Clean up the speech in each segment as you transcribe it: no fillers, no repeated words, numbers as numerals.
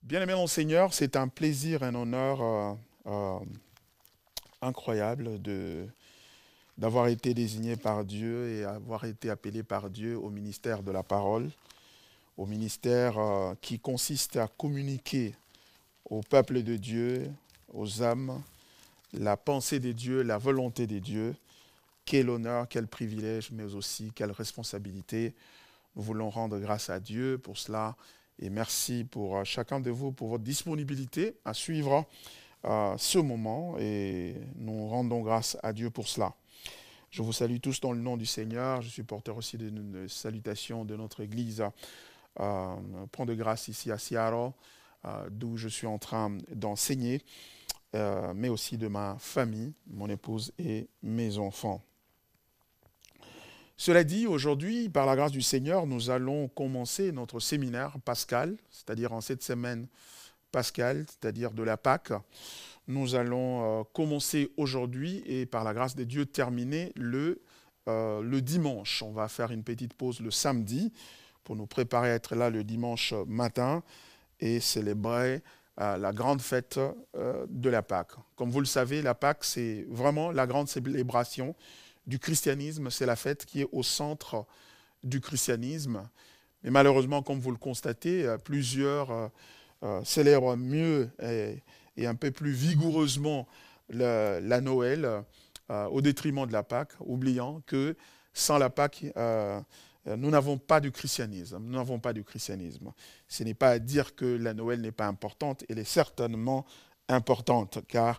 Bien-aimés dans le Seigneur, c'est un plaisir, un honneur incroyable d'avoir été désigné par Dieu et avoir été appelé par Dieu au ministère de la parole, au ministère qui consiste à communiquer au peuple de Dieu, aux âmes, la pensée de Dieu, la volonté de Dieu. Quel honneur, quel privilège, mais aussi quelle responsabilité. Nous voulons rendre grâce à Dieu pour cela. Et merci pour chacun de vous pour votre disponibilité à suivre ce moment. Et nous rendons grâce à Dieu pour cela. Je vous salue tous dans le nom du Seigneur. Je suis porteur aussi d'une salutation de notre église Pont de Grâce ici à Seattle, d'où je suis en train d'enseigner, mais aussi de ma famille, mon épouse et mes enfants. Cela dit, aujourd'hui, par la grâce du Seigneur, nous allons commencer notre séminaire pascal, c'est-à-dire en cette semaine pascale, c'est-à-dire de la Pâque. Nous allons commencer aujourd'hui et par la grâce de Dieu terminer le dimanche. On va faire une petite pause le samedi pour nous préparer à être là le dimanche matin et célébrer la grande fête de la Pâque. Comme vous le savez, la Pâque, c'est vraiment la grande célébration du christianisme, c'est la fête qui est au centre du christianisme. Mais malheureusement, comme vous le constatez, plusieurs célèbrent mieux et un peu plus vigoureusement la Noël au détriment de la Pâque, oubliant que sans la Pâque, nous n'avons pas de christianisme. Nous n'avons pas de christianisme. Ce n'est pas à dire que la Noël n'est pas importante, elle est certainement importante, car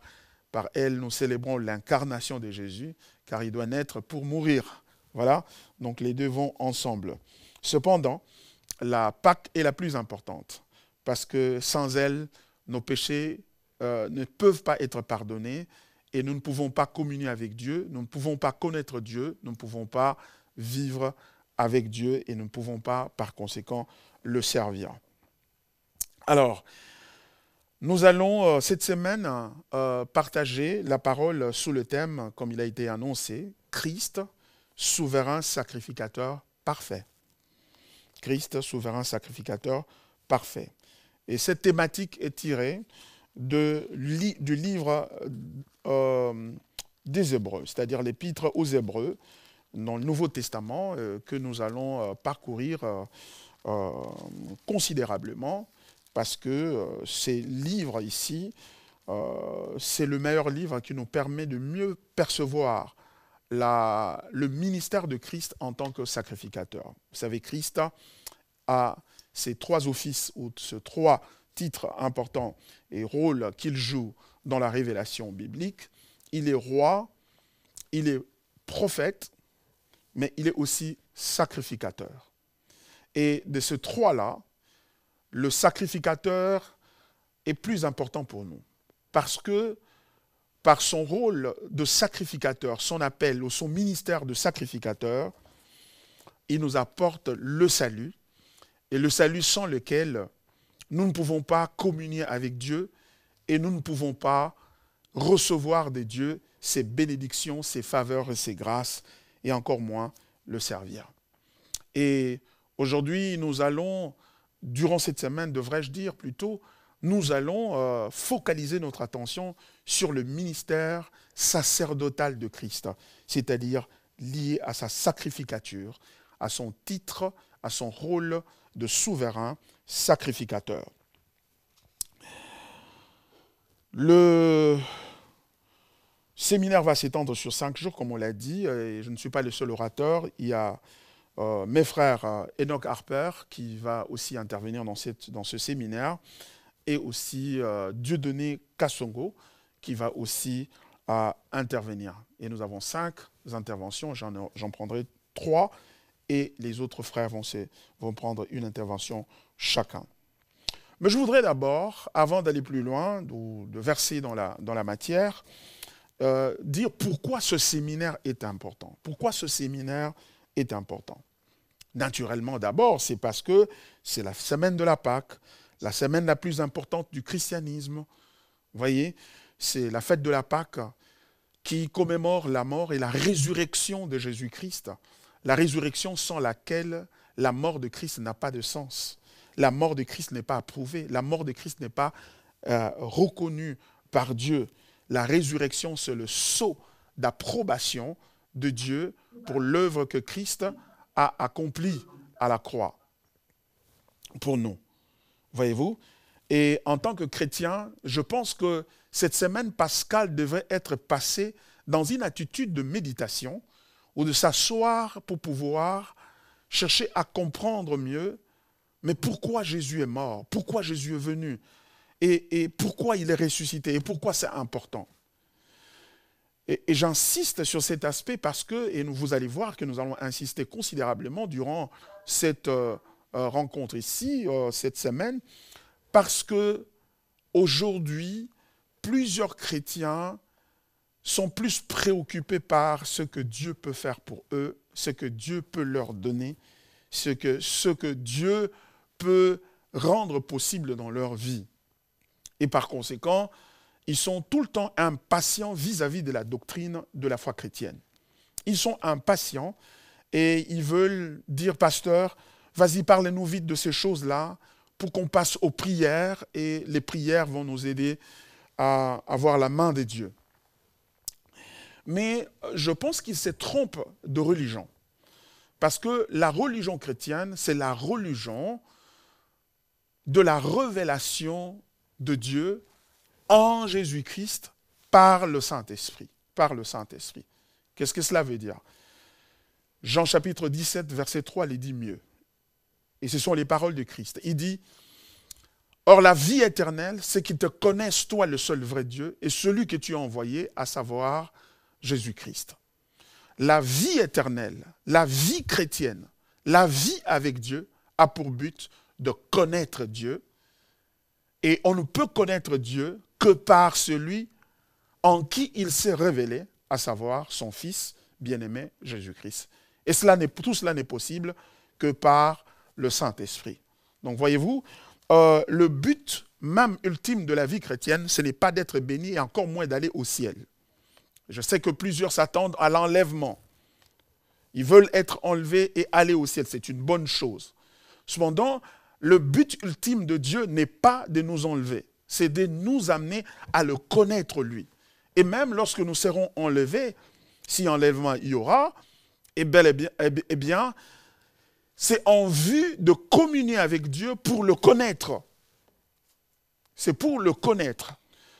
par elle, nous célébrons l'incarnation de Jésus, car il doit naître pour mourir. Voilà, donc les deux vont ensemble. Cependant, la Pâque est la plus importante, parce que sans elle, nos péchés ne peuvent pas être pardonnés, et nous ne pouvons pas communier avec Dieu, nous ne pouvons pas connaître Dieu, nous ne pouvons pas vivre avec Dieu, et nous ne pouvons pas, par conséquent, le servir. Alors, nous allons cette semaine partager la parole sous le thème, comme il a été annoncé, Christ, souverain sacrificateur parfait. Christ, souverain sacrificateur parfait. Et cette thématique est tirée du livre des Hébreux, c'est-à-dire l'épître aux Hébreux, dans le Nouveau Testament, que nous allons parcourir considérablement. Parce que ces livres ici, c'est le meilleur livre qui nous permet de mieux percevoir le ministère de Christ en tant que sacrificateur. Vous savez, Christ a ces trois offices ou ces trois titres importants et rôles qu'il joue dans la révélation biblique. Il est roi, il est prophète, mais il est aussi sacrificateur. Et de ces trois-là, le sacrificateur est plus important pour nous. Parce que, par son rôle de sacrificateur, son appel ou son ministère de sacrificateur, il nous apporte le salut, et le salut sans lequel nous ne pouvons pas communier avec Dieu et nous ne pouvons pas recevoir de Dieu ses bénédictions, ses faveurs et ses grâces, et encore moins le servir. Et aujourd'hui, nous allons, durant cette semaine, devrais-je dire plutôt, nous allons focaliser notre attention sur le ministère sacerdotal de Christ, c'est-à-dire lié à sa sacrificature, à son titre, à son rôle de souverain sacrificateur. Le séminaire va s'étendre sur 5 jours, comme on l'a dit, et je ne suis pas le seul orateur. Il y a mes frères Enoch Harper, qui va aussi intervenir dans ce séminaire, et aussi Dieudonné Kassongo, qui va aussi intervenir. Et nous avons 5 interventions, j'en prendrai 3, et les autres frères vont prendre une intervention chacun. Mais je voudrais d'abord, avant d'aller plus loin, de verser dans la matière, dire pourquoi ce séminaire est important. Pourquoi ce séminaire est important? Naturellement, d'abord, c'est parce que c'est la semaine de la Pâque, la semaine la plus importante du christianisme. Vous voyez, c'est la fête de la Pâque qui commémore la mort et la résurrection de Jésus-Christ. La résurrection sans laquelle la mort de Christ n'a pas de sens. la mort de Christ n'est pas approuvée, la mort de Christ n'est pas reconnue par Dieu. La résurrection, c'est le sceau d'approbation de Dieu pour l'œuvre que Christ a accomplie à la croix pour nous. Voyez-vous? Et en tant que chrétien, je pense que cette semaine pascale devrait être passée dans une attitude de méditation ou de s'asseoir pour pouvoir chercher à comprendre mieux, mais pourquoi Jésus est mort, pourquoi Jésus est venu, et pourquoi il est ressuscité, et pourquoi c'est important. Et j'insiste sur cet aspect parce que, et vous allez voir que nous allons insister considérablement durant cette rencontre ici, cette semaine, parce que aujourd'hui, plusieurs chrétiens sont plus préoccupés par ce que Dieu peut faire pour eux, ce que Dieu peut leur donner, ce que Dieu peut rendre possible dans leur vie. Et par conséquent, ils sont tout le temps impatients vis-à-vis de la doctrine de la foi chrétienne. Ils sont impatients et ils veulent dire, pasteur, vas-y, parlez-nous vite de ces choses-là pour qu'on passe aux prières et les prières vont nous aider à avoir la main de Dieu. Mais je pense qu'ils se trompent de religion. Parce que la religion chrétienne, c'est la religion de la révélation de Dieu en Jésus-Christ par le Saint-Esprit. Par le Saint-Esprit. Qu'est-ce que cela veut dire? Jean chapitre 17, verset 3, il dit mieux. Et ce sont les paroles de Christ. Il dit, « Or la vie éternelle, c'est qu'ils te connaissent, toi, le seul vrai Dieu, et celui que tu as envoyé, à savoir Jésus-Christ. » La vie éternelle, la vie chrétienne, la vie avec Dieu a pour but de connaître Dieu. Et on ne peut connaître Dieu que par celui en qui il s'est révélé, à savoir son Fils bien-aimé Jésus-Christ. Et tout cela n'est possible que par le Saint-Esprit. Donc voyez-vous, le but même ultime de la vie chrétienne, ce n'est pas d'être béni et encore moins d'aller au ciel. Je sais que plusieurs s'attendent à l'enlèvement. Ils veulent être enlevés et aller au ciel. C'est une bonne chose. Cependant, le but ultime de Dieu n'est pas de nous enlever. C'est de nous amener à le connaître lui. Et même lorsque nous serons enlevés, si enlèvement il y aura, eh bien, c'est en vue de communier avec Dieu pour le connaître. C'est pour le connaître.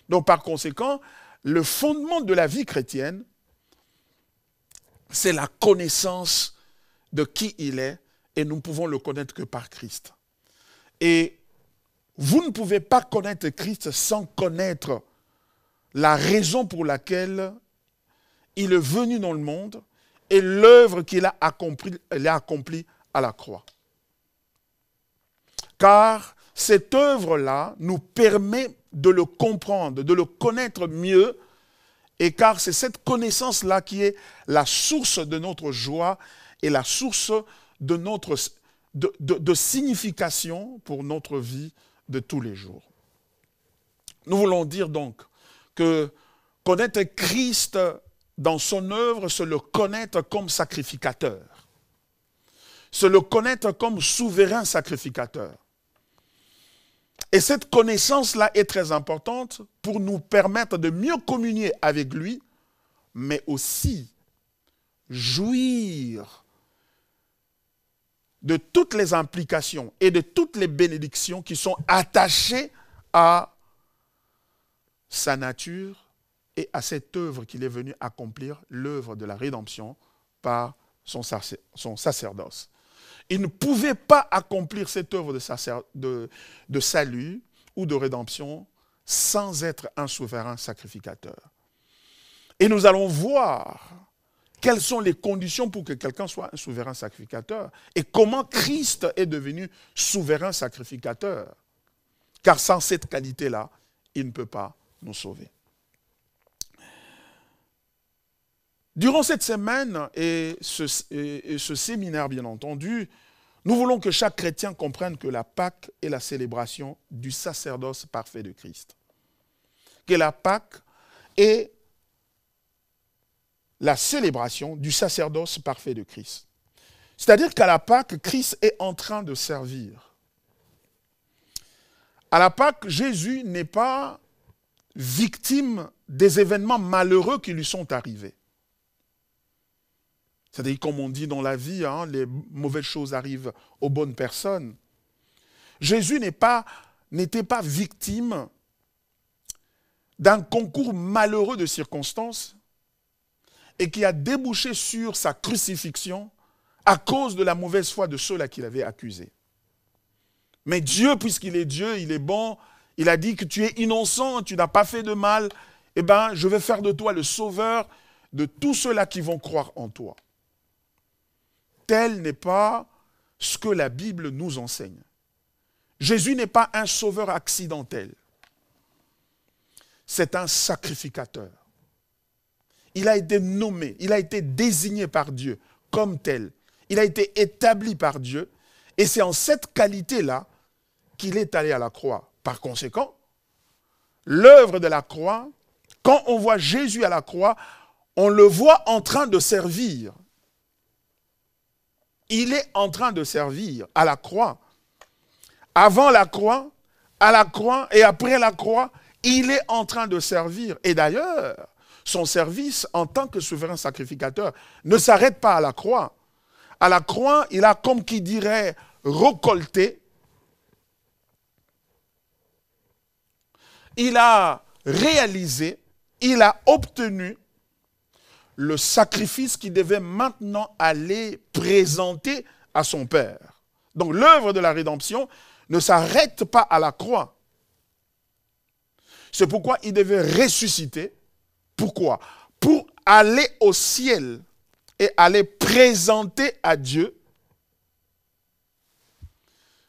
Donc par conséquent, le fondement de la vie chrétienne, c'est la connaissance de qui il est et nous ne pouvons le connaître que par Christ. Et vous ne pouvez pas connaître Christ sans connaître la raison pour laquelle il est venu dans le monde et l'œuvre qu'il a accomplie à la croix. Car cette œuvre-là nous permet de le comprendre, de le connaître mieux, et car c'est cette connaissance-là qui est la source de notre joie et la source de notre de signification pour notre vie de tous les jours. Nous voulons dire donc que connaître Christ dans son œuvre, c'est le connaître comme sacrificateur. C'est le connaître comme souverain sacrificateur. Et cette connaissance-là est très importante pour nous permettre de mieux communier avec lui, mais aussi jouir de toutes les implications et de toutes les bénédictions qui sont attachées à sa nature et à cette œuvre qu'il est venu accomplir, l'œuvre de la rédemption par son sacerdoce. Il ne pouvait pas accomplir cette œuvre de salut ou de rédemption sans être un souverain sacrificateur. Et nous allons voir quelles sont les conditions pour que quelqu'un soit un souverain sacrificateur et comment Christ est devenu souverain sacrificateur. Car sans cette qualité-là, il ne peut pas nous sauver. Durant cette semaine et ce séminaire, bien entendu, nous voulons que chaque chrétien comprenne que la Pâque est la célébration du sacerdoce parfait de Christ. Que la Pâque est la célébration du sacerdoce parfait de Christ. C'est-à-dire qu'à la Pâque, Christ est en train de servir. À la Pâque, Jésus n'est pas victime des événements malheureux qui lui sont arrivés. C'est-à-dire, comme on dit dans la vie, hein, les mauvaises choses arrivent aux bonnes personnes. Jésus n'était pas victime d'un concours malheureux de circonstances et qui a débouché sur sa crucifixion à cause de la mauvaise foi de ceux-là qu'il avait accusés. Mais Dieu, puisqu'il est Dieu, il est bon, il a dit que tu es innocent, tu n'as pas fait de mal, eh bien, je vais faire de toi le sauveur de tous ceux-là qui vont croire en toi. Tel n'est pas ce que la Bible nous enseigne. Jésus n'est pas un sauveur accidentel. C'est un sacrificateur. Il a été nommé, il a été désigné par Dieu comme tel. Il a été établi par Dieu. Et c'est en cette qualité-là qu'il est allé à la croix. Par conséquent, l'œuvre de la croix, quand on voit Jésus à la croix, on le voit en train de servir. Il est en train de servir à la croix. Avant la croix, à la croix et après la croix, il est en train de servir. Et d'ailleurs, son service en tant que souverain sacrificateur ne s'arrête pas à la croix. À la croix, il a, comme qui dirait, récolté. Il a réalisé, il a obtenu le sacrifice qui devait maintenant aller présenter à son Père. Donc l'œuvre de la rédemption ne s'arrête pas à la croix. C'est pourquoi il devait ressusciter. Pourquoi? Pour aller au ciel et aller présenter à Dieu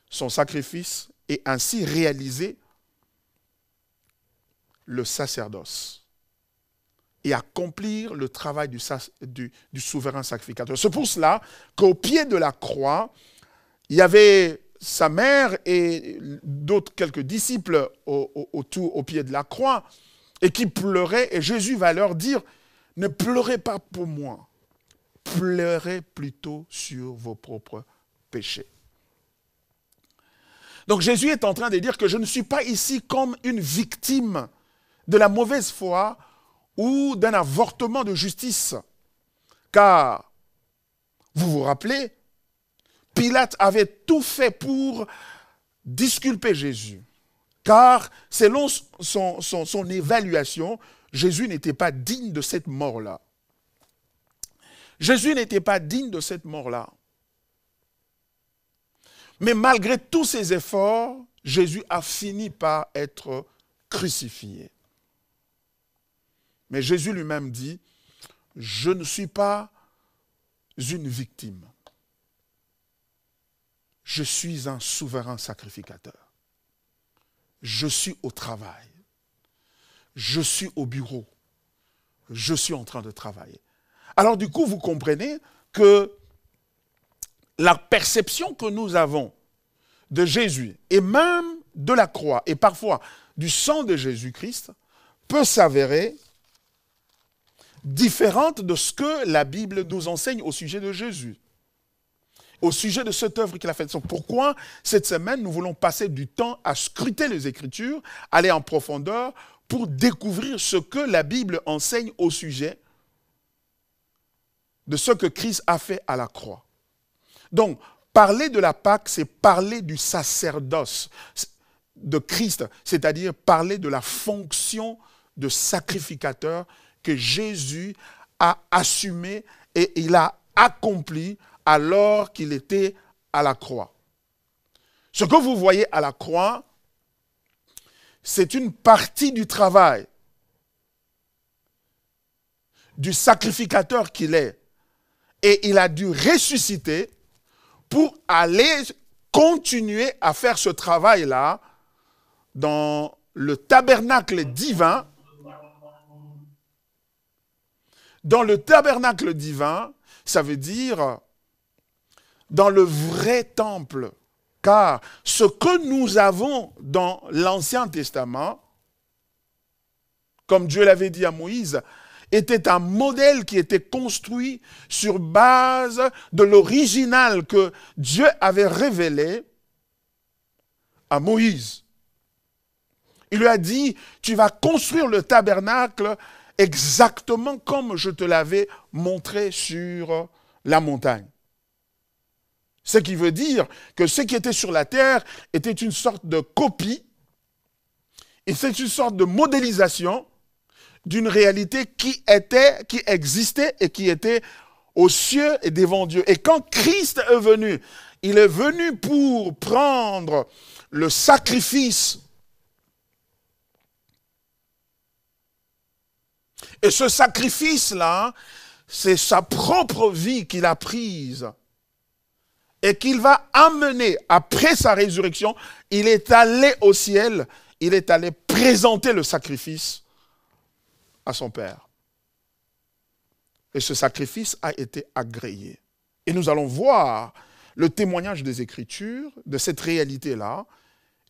son sacrifice et ainsi réaliser le sacerdoce et accomplir le travail du souverain sacrificateur. C'est pour cela qu'au pied de la croix, il y avait sa mère et d'autres quelques disciples au pied de la croix et qui pleuraient. Et Jésus va leur dire, ne pleurez pas pour moi, pleurez plutôt sur vos propres péchés. Donc Jésus est en train de dire que je ne suis pas ici comme une victime de la mauvaise foi ou d'un avortement de justice. Car, vous vous rappelez, Pilate avait tout fait pour disculper Jésus. Car, selon son évaluation, Jésus n'était pas digne de cette mort-là. Jésus n'était pas digne de cette mort-là. Mais malgré tous ses efforts, Jésus a fini par être crucifié. Mais Jésus lui-même dit, je ne suis pas une victime. Je suis un souverain sacrificateur. Je suis au travail. Je suis au bureau. Je suis en train de travailler. Alors du coup, vous comprenez que la perception que nous avons de Jésus, et même de la croix, et parfois du sang de Jésus-Christ, peut s'avérer différente de ce que la Bible nous enseigne au sujet de Jésus, au sujet de cette œuvre qu'il a faite. Pourquoi cette semaine, nous voulons passer du temps à scruter les Écritures, aller en profondeur pour découvrir ce que la Bible enseigne au sujet de ce que Christ a fait à la croix. Donc, parler de la Pâque, c'est parler du sacerdoce de Christ, c'est-à-dire parler de la fonction de sacrificateur que Jésus a assumé et il a accompli alors qu'il était à la croix. Ce que vous voyez à la croix, c'est une partie du travail du sacrificateur qu'il est. Et il a dû ressusciter pour aller continuer à faire ce travail-là dans le tabernacle divin. Dans le tabernacle divin, ça veut dire dans le vrai temple. Car ce que nous avons dans l'Ancien Testament, comme Dieu l'avait dit à Moïse, était un modèle qui était construit sur base de l'original que Dieu avait révélé à Moïse. Il lui a dit, tu vas construire le tabernacle exactement comme je te l'avais montré sur la montagne. Ce qui veut dire que ce qui était sur la terre était une sorte de copie, et c'est une sorte de modélisation d'une réalité qui existait et qui était aux cieux et devant Dieu. Et quand Christ est venu, il est venu pour prendre le sacrifice. Et ce sacrifice-là, c'est sa propre vie qu'il a prise et qu'il va amener après sa résurrection. Il est allé au ciel, il est allé présenter le sacrifice à son Père. Et ce sacrifice a été agréé. Et nous allons voir le témoignage des Écritures de cette réalité-là.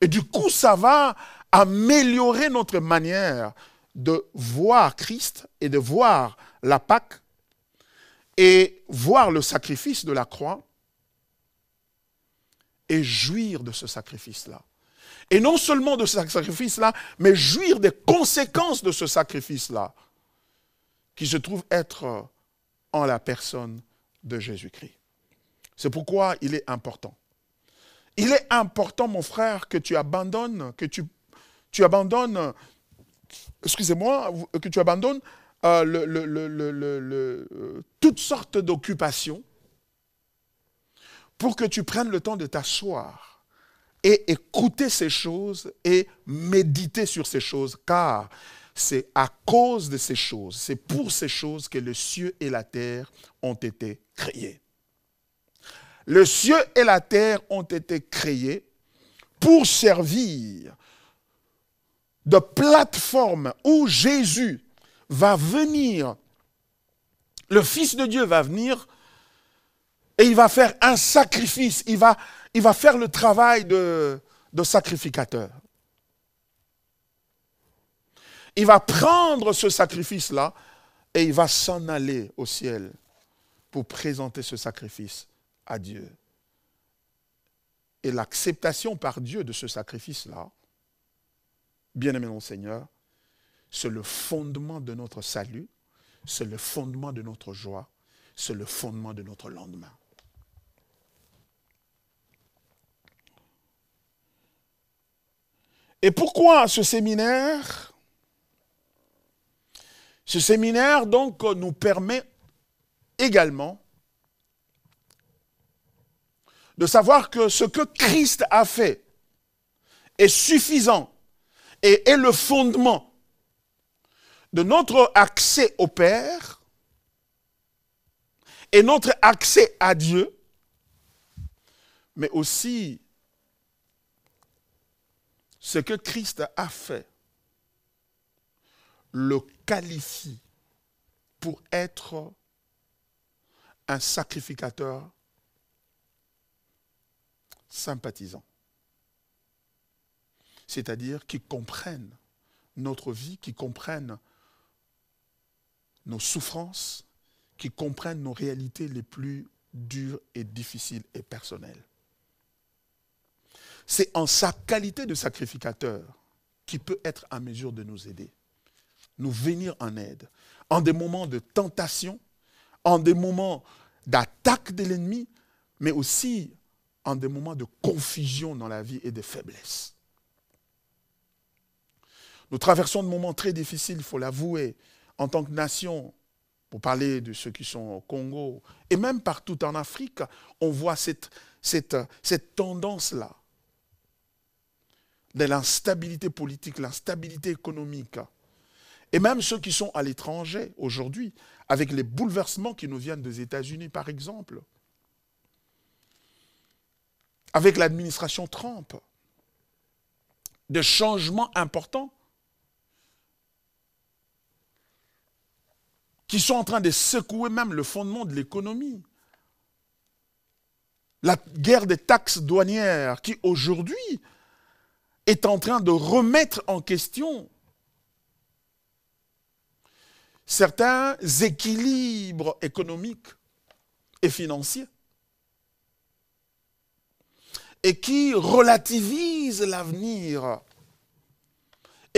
Et du coup, ça va améliorer notre manière de voir Christ et de voir la Pâque et voir le sacrifice de la croix et jouir de ce sacrifice-là. Et non seulement de ce sacrifice-là, mais jouir des conséquences de ce sacrifice-là, qui se trouve être en la personne de Jésus-Christ. C'est pourquoi il est important. Il est important, mon frère, que tu abandonnes, excusez-moi, que tu abandonnes toutes sortes d'occupations pour que tu prennes le temps de t'asseoir et écouter ces choses et méditer sur ces choses, car c'est à cause de ces choses, c'est pour ces choses que les cieux et la terre ont été créés. Les cieux et la terre ont été créés pour servir de plateforme où Jésus va venir, le Fils de Dieu va venir et il va faire un sacrifice, il va faire le travail de sacrificateur. Il va prendre ce sacrifice-là et il va s'en aller au ciel pour présenter ce sacrifice à Dieu. Et l'acceptation par Dieu de ce sacrifice-là, bien-aimé mon Seigneur, c'est le fondement de notre salut, c'est le fondement de notre joie, c'est le fondement de notre lendemain. Et pourquoi ce séminaire? Ce séminaire, donc, nous permet également de savoir que ce que Christ a fait est suffisant et est le fondement de notre accès au Père et notre accès à Dieu, mais aussi ce que Christ a fait le qualifie pour être un sacrificateur sympathisant. C'est-à-dire qui comprennent notre vie, qui comprennent nos souffrances, qui comprennent nos réalités les plus dures et difficiles et personnelles. C'est en sa qualité de sacrificateur qui peut être en mesure de nous aider, nous venir en aide, en des moments de tentation, en des moments d'attaque de l'ennemi, mais aussi en des moments de confusion dans la vie et de faiblesse. Nous traversons de moments très difficiles, il faut l'avouer, en tant que nation. Pour parler de ceux qui sont au Congo, et même partout en Afrique, on voit cette tendance-là de l'instabilité politique, l'instabilité économique. Et même ceux qui sont à l'étranger aujourd'hui, avec les bouleversements qui nous viennent des États-Unis, par exemple, avec l'administration Trump, des changements importants qui sont en train de secouer même le fondement de l'économie. La guerre des taxes douanières qui aujourd'hui est en train de remettre en question certains équilibres économiques et financiers et qui relativise l'avenir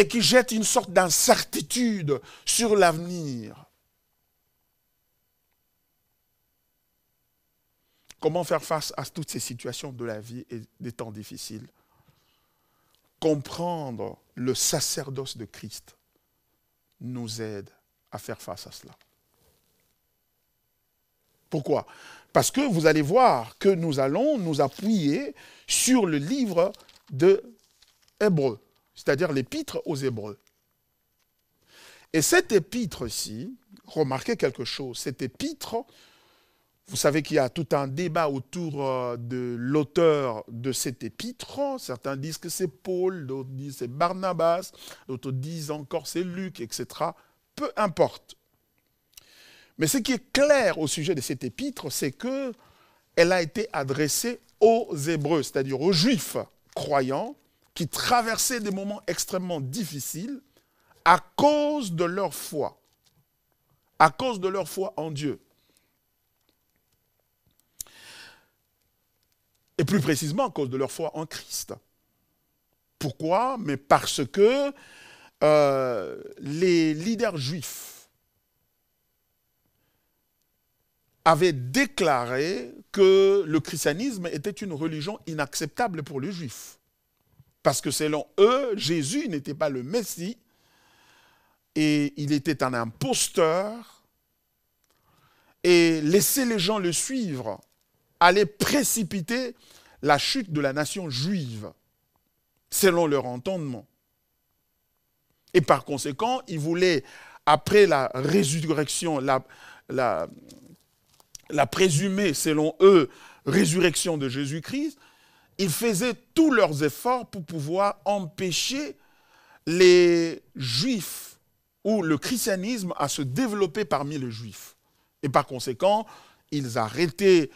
et qui jette une sorte d'incertitude sur l'avenir. Comment faire face à toutes ces situations de la vie et des temps difficiles? Comprendre le sacerdoce de Christ nous aide à faire face à cela. Pourquoi? Parce que vous allez voir que nous allons nous appuyer sur le livre de Hébreux, c'est-à-dire l'épître aux Hébreux. Et cette épître-ci, remarquez quelque chose, cette épître, vous savez qu'il y a tout un débat autour de l'auteur de cette épître. Certains disent que c'est Paul, d'autres disent que c'est Barnabas, d'autres disent encore c'est Luc, etc. Peu importe. Mais ce qui est clair au sujet de cette épître, c'est qu'elle a été adressée aux Hébreux, c'est-à-dire aux Juifs croyants qui traversaient des moments extrêmement difficiles à cause de leur foi en Dieu. Et plus précisément, à cause de leur foi en Christ. Pourquoi? Mais parce que les leaders juifs avaient déclaré que le christianisme était une religion inacceptable pour les Juifs. Parce que selon eux, Jésus n'était pas le Messie et il était un imposteur. Et laisser les gens le suivre allait précipiter la chute de la nation juive, selon leur entendement. Et par conséquent, ils voulaient, après la résurrection, la présumée, selon eux, résurrection de Jésus-Christ, ils faisaient tous leurs efforts pour pouvoir empêcher les Juifs ou le christianisme à se développer parmi les Juifs. Et par conséquent, ils arrêtaient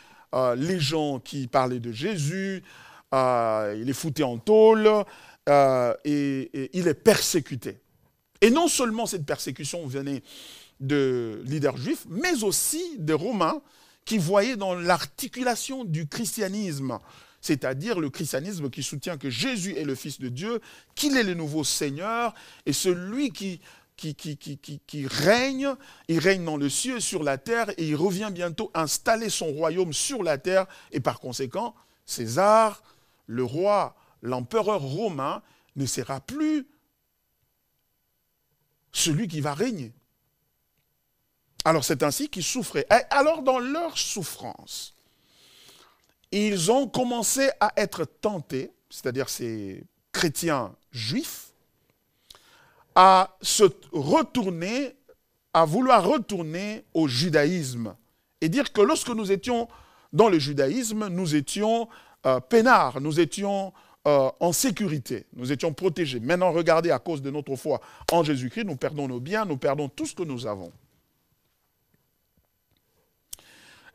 les gens qui parlaient de Jésus, ils les foutaient en tôle et ils les persécutaient. Et non seulement cette persécution venait de leaders juifs, mais aussi des Romains qui voyaient dans l'articulation du christianisme, c'est-à-dire le christianisme qui soutient que Jésus est le Fils de Dieu, qu'il est le nouveau Seigneur, et celui qui règne, il règne dans le ciel et sur la terre, et il revient bientôt installer son royaume sur la terre, et par conséquent, César, le roi, l'empereur romain, ne sera plus celui qui va régner. Alors c'est ainsi qu'ils souffraient. Et alors dans leur souffrance, ils ont commencé à être tentés, c'est-à-dire ces chrétiens juifs, à se retourner, à vouloir retourner au judaïsme. Et dire que lorsque nous étions dans le judaïsme, nous étions peinards, nous étions en sécurité, nous étions protégés. Maintenant, regardez, à cause de notre foi en Jésus-Christ, nous perdons nos biens, nous perdons tout ce que nous avons.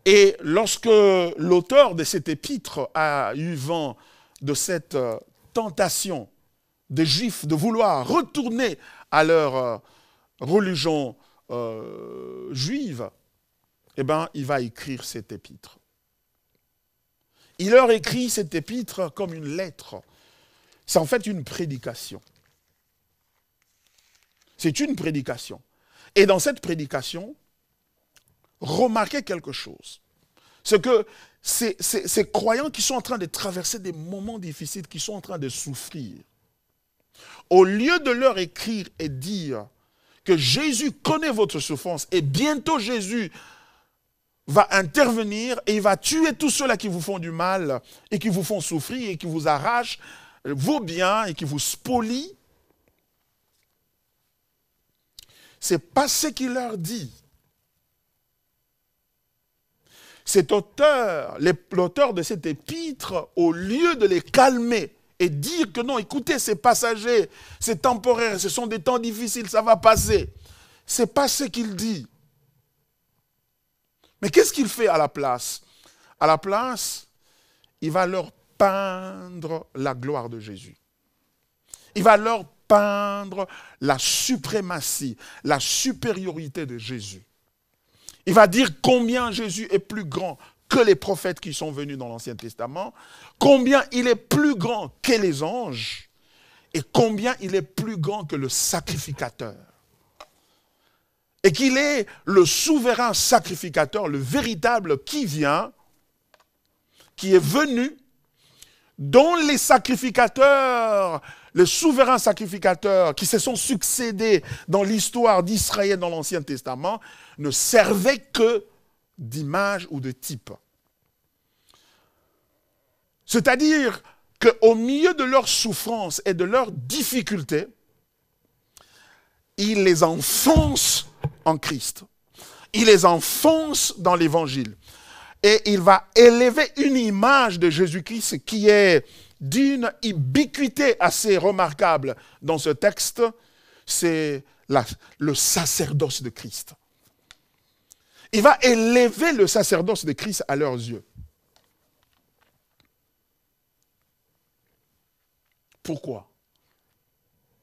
Et lorsque l'auteur de cet épître a eu vent de cette tentation des Juifs de vouloir retourner à leur religion juive, eh bien, il va écrire cet épître. Il leur écrit cet épître comme une lettre. C'est en fait une prédication. C'est une prédication. Et dans cette prédication, remarquez quelque chose. C'est que ces croyants qui sont en train de traverser des moments difficiles, qui sont en train de souffrir, au lieu de leur écrire et dire que Jésus connaît votre souffrance et bientôt Jésus va intervenir et il va tuer tous ceux-là qui vous font du mal et qui vous font souffrir et qui vous arrachent vos biens et qui vous spolient, c'est pas ce qu'il leur dit. Cet auteur, l'auteur de cet épître, au lieu de les calmer et dire que non, écoutez, c'est passager, c'est temporaire, ce sont des temps difficiles, ça va passer. Ce n'est pas ce qu'il dit. Mais qu'est-ce qu'il fait à la place? À la place, il va leur peindre la gloire de Jésus. Il va leur peindre la suprématie, la supériorité de Jésus. Il va dire combien Jésus est plus grand que les prophètes qui sont venus dans l'Ancien Testament, combien il est plus grand que les anges, et combien il est plus grand que le sacrificateur. Et qu'il est le souverain sacrificateur, le véritable qui vient, qui est venu, dont les sacrificateurs, les souverains sacrificateurs qui se sont succédés dans l'histoire d'Israël dans l'Ancien Testament, ne servaient que d'image ou de type. C'est-à-dire qu'au milieu de leurs souffrances et de leurs difficultés, il les enfonce en Christ. Il les enfonce dans l'Évangile. Et il va élever une image de Jésus-Christ qui est d'une ubiquité assez remarquable dans ce texte, c'est le sacerdoce de Christ. Il va élever le sacerdoce de Christ à leurs yeux. Pourquoi?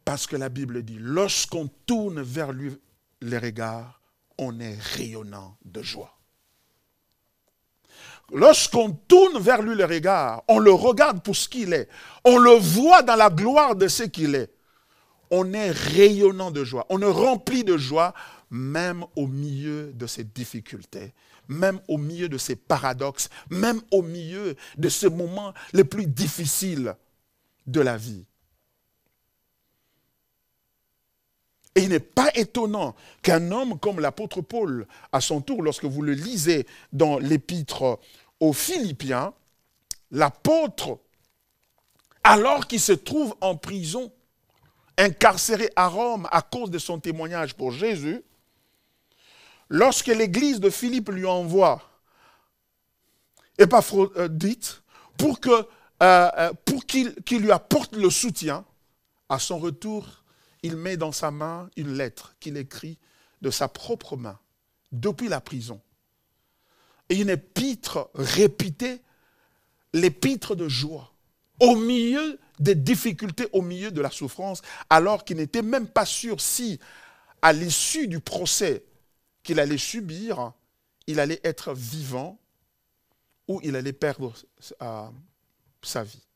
Parce que la Bible dit, lorsqu'on tourne vers lui les regards, on est rayonnant de joie. Lorsqu'on tourne vers lui les regards, on le regarde pour ce qu'il est. On le voit dans la gloire de ce qu'il est. On est rayonnant de joie. On est rempli de joie, même au milieu de ses difficultés, même au milieu de ses paradoxes, même au milieu de ces moments les plus difficiles de la vie. Et il n'est pas étonnant qu'un homme comme l'apôtre Paul, à son tour, lorsque vous le lisez dans l'épître aux Philippiens, l'apôtre, alors qu'il se trouve en prison, incarcéré à Rome à cause de son témoignage pour Jésus, lorsque l'église de Philippe lui envoie Épaphrodite pour qu'il lui apporte le soutien, à son retour, il met dans sa main une lettre qu'il écrit de sa propre main, depuis la prison. Et une épître réputée, l'épître de joie, au milieu des difficultés, au milieu de la souffrance, alors qu'il n'était même pas sûr si, à l'issue du procès qu'il allait subir, il allait être vivant ou il allait perdre sa vie.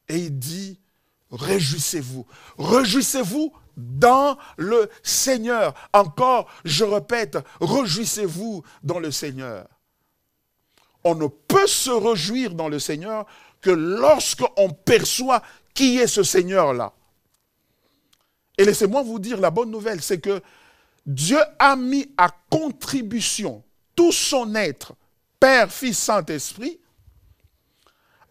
Et il dit, réjouissez-vous. Réjouissez-vous dans le Seigneur. Encore, je répète, réjouissez-vous dans le Seigneur. On ne peut se réjouir dans le Seigneur que lorsqu'on perçoit qui est ce Seigneur-là. Et laissez-moi vous dire la bonne nouvelle, c'est que Dieu a mis à contribution tout son être, Père, Fils, Saint-Esprit,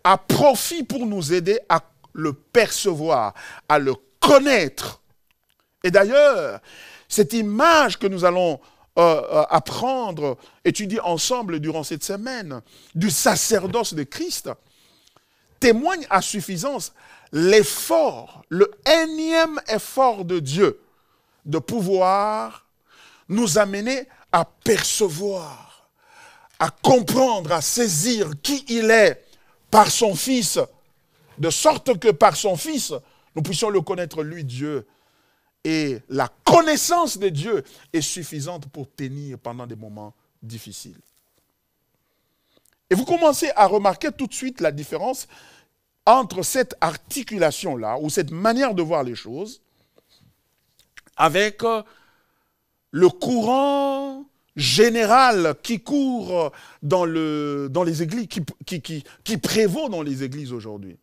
à profit pour nous aider à le percevoir, à le connaître. Et d'ailleurs, cette image que nous allons apprendre, étudier ensemble durant cette semaine, du sacerdoce de Christ, témoigne à suffisance l'effort, le énième effort de Dieu de pouvoir nous amener à percevoir, à comprendre, à saisir qui il est par son Fils, de sorte que par son Fils, nous puissions le connaître, lui, Dieu. Et la connaissance de Dieu est suffisante pour tenir pendant des moments difficiles. Et vous commencez à remarquer tout de suite la différence entre cette articulation-là, ou cette manière de voir les choses, avec le courant général qui court dans les églises, qui prévaut dans les églises aujourd'hui.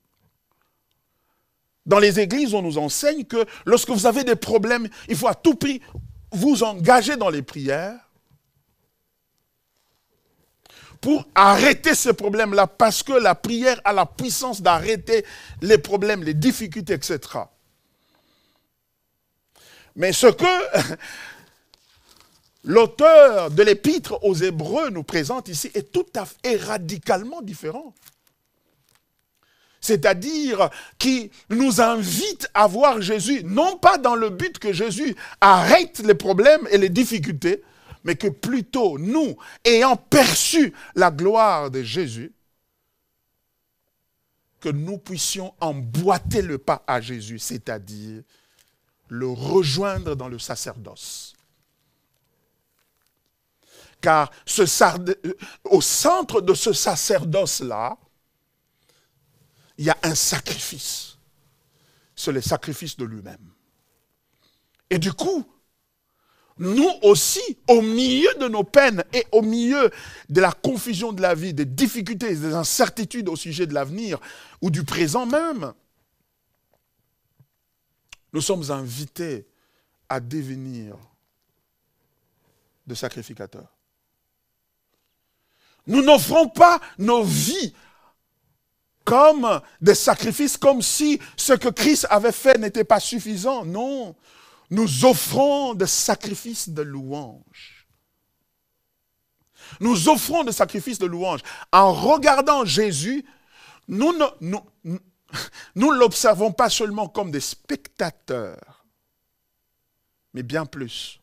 Dans les églises, on nous enseigne que lorsque vous avez des problèmes, il faut à tout prix vous engager dans les prières pour arrêter ces problèmes-là, parce que la prière a la puissance d'arrêter les problèmes, les difficultés, etc. Mais ce que l'auteur de l'épître aux Hébreux nous présente ici est tout à fait radicalement différent. C'est-à-dire qui nous invite à voir Jésus, non pas dans le but que Jésus arrête les problèmes et les difficultés, mais que plutôt nous, ayant perçu la gloire de Jésus, que nous puissions emboîter le pas à Jésus, c'est-à-dire le rejoindre dans le sacerdoce. Car au centre de ce sacerdoce-là, il y a un sacrifice. C'est le sacrifice de lui-même. Et du coup, nous aussi, au milieu de nos peines et au milieu de la confusion de la vie, des difficultés, des incertitudes au sujet de l'avenir ou du présent même, nous sommes invités à devenir des sacrificateurs. Nous n'offrons pas nos vies comme des sacrifices, comme si ce que Christ avait fait n'était pas suffisant. Non, nous offrons des sacrifices de louange. Nous offrons des sacrifices de louange. En regardant Jésus, nous ne l'observons pas seulement comme des spectateurs, mais bien plus.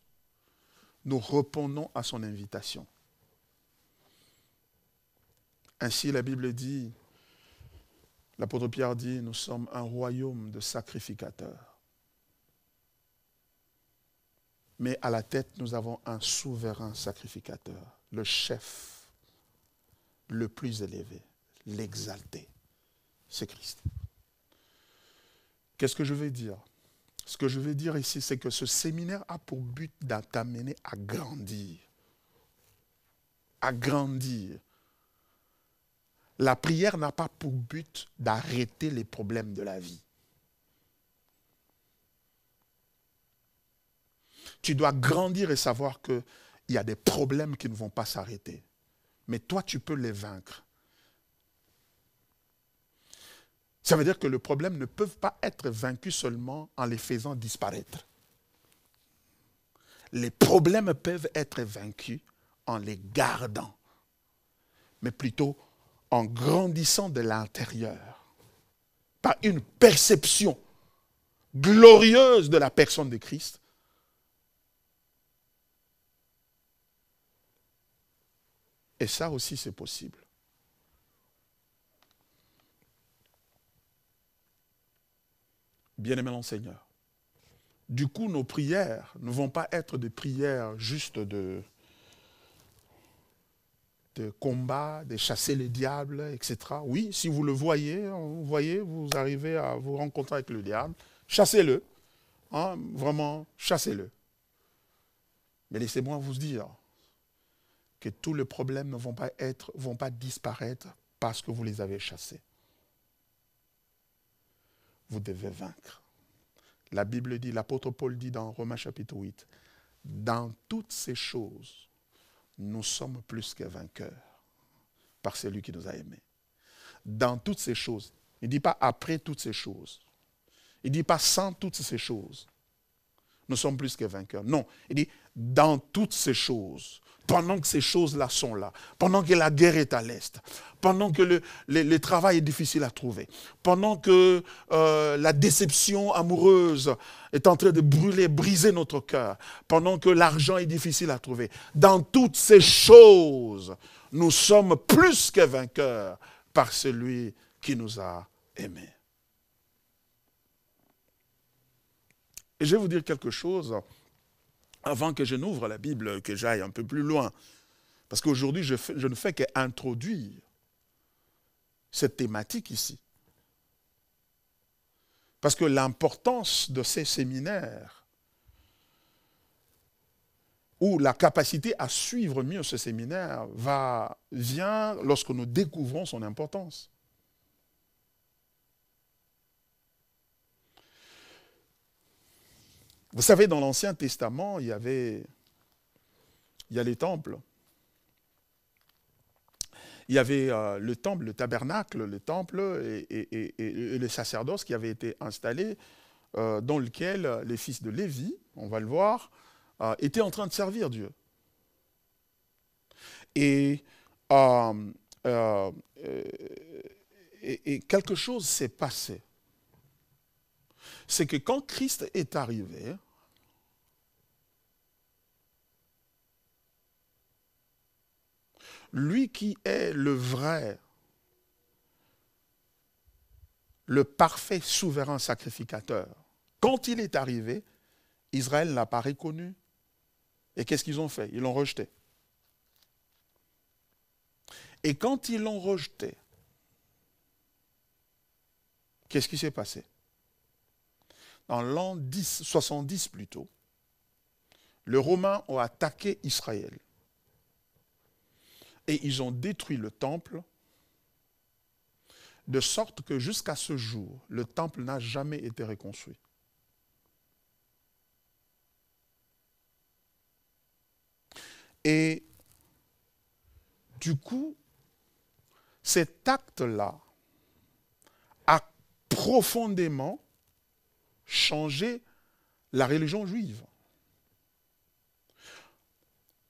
Nous répondons à son invitation. Ainsi, la Bible dit, l'apôtre Pierre dit, nous sommes un royaume de sacrificateurs. Mais à la tête, nous avons un souverain sacrificateur, le chef, le plus élevé, l'exalté. C'est Christ. Qu'est-ce que je veux dire? Ce que je veux dire ici, c'est que ce séminaire a pour but de t'amener à grandir. À grandir. La prière n'a pas pour but d'arrêter les problèmes de la vie. Tu dois grandir et savoir qu'il y a des problèmes qui ne vont pas s'arrêter. Mais toi, tu peux les vaincre. Ça veut dire que les problèmes ne peuvent pas être vaincus seulement en les faisant disparaître. Les problèmes peuvent être vaincus en les gardant, mais plutôt en grandissant de l'intérieur, par une perception glorieuse de la personne de Christ. Et ça aussi, c'est possible. Bien-aimé l'enseigneur. Du coup, nos prières ne vont pas être des prières juste de combat, de chasser les diables, etc. Oui, si vous le voyez, vous arrivez à vous rencontrer avec le diable, chassez-le. Hein, vraiment, chassez-le. Mais laissez-moi vous dire que tous les problèmes ne vont pas disparaître parce que vous les avez chassés. Vous devez vaincre. La Bible dit, l'apôtre Paul dit dans Romains chapitre 8, dans toutes ces choses, nous sommes plus que vainqueurs par celui qui nous a aimés. Dans toutes ces choses. Il ne dit pas après toutes ces choses. Il ne dit pas sans toutes ces choses. Nous sommes plus que vainqueurs. Non, il dit dans toutes ces choses. Pendant que ces choses-là sont là, pendant que la guerre est à l'est, pendant que le travail est difficile à trouver, pendant que la déception amoureuse est en train de brûler, briser notre cœur, pendant que l'argent est difficile à trouver, dans toutes ces choses, nous sommes plus que vainqueurs par celui qui nous a aimés. Et je vais vous dire quelque chose avant que je n'ouvre la Bible, que j'aille un peu plus loin. Parce qu'aujourd'hui, je ne fais qu'introduire cette thématique ici. Parce que l'importance de ces séminaires, ou la capacité à suivre mieux ce séminaire, vient lorsque nous découvrons son importance. Vous savez, dans l'Ancien Testament, il y a les temples. Il y avait le temple, le tabernacle, le temple et le sacerdoce qui avait été installé, dans lequel les fils de Lévi, on va le voir, étaient en train de servir Dieu. Et quelque chose s'est passé. C'est que quand Christ est arrivé, lui qui est le vrai, le parfait souverain sacrificateur, quand il est arrivé, Israël ne l'a pas reconnu. Et qu'est-ce qu'ils ont fait? Ils l'ont rejeté. Et quand ils l'ont rejeté, qu'est-ce qui s'est passé? Dans l'an 70 plutôt, les Romains ont attaqué Israël. Et ils ont détruit le temple, de sorte que jusqu'à ce jour, le temple n'a jamais été reconstruit. Et du coup, cet acte-là a profondément changé la religion juive.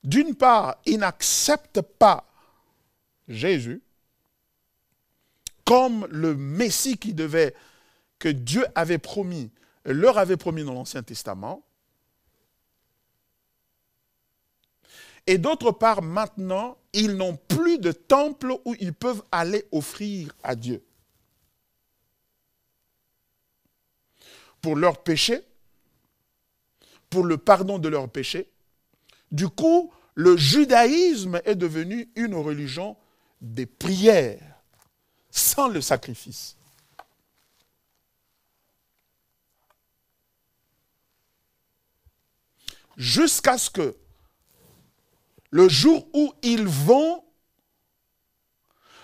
D'une part, ils n'acceptent pas Jésus comme le Messie que Dieu avait promis, leur avait promis dans l'Ancien Testament. Et d'autre part, maintenant, ils n'ont plus de temple où ils peuvent aller offrir à Dieu. Pour leurs péchés, pour le pardon de leurs péchés. Du coup, le judaïsme est devenu une religion des prières, sans le sacrifice. Jusqu'à ce que le jour où ils vont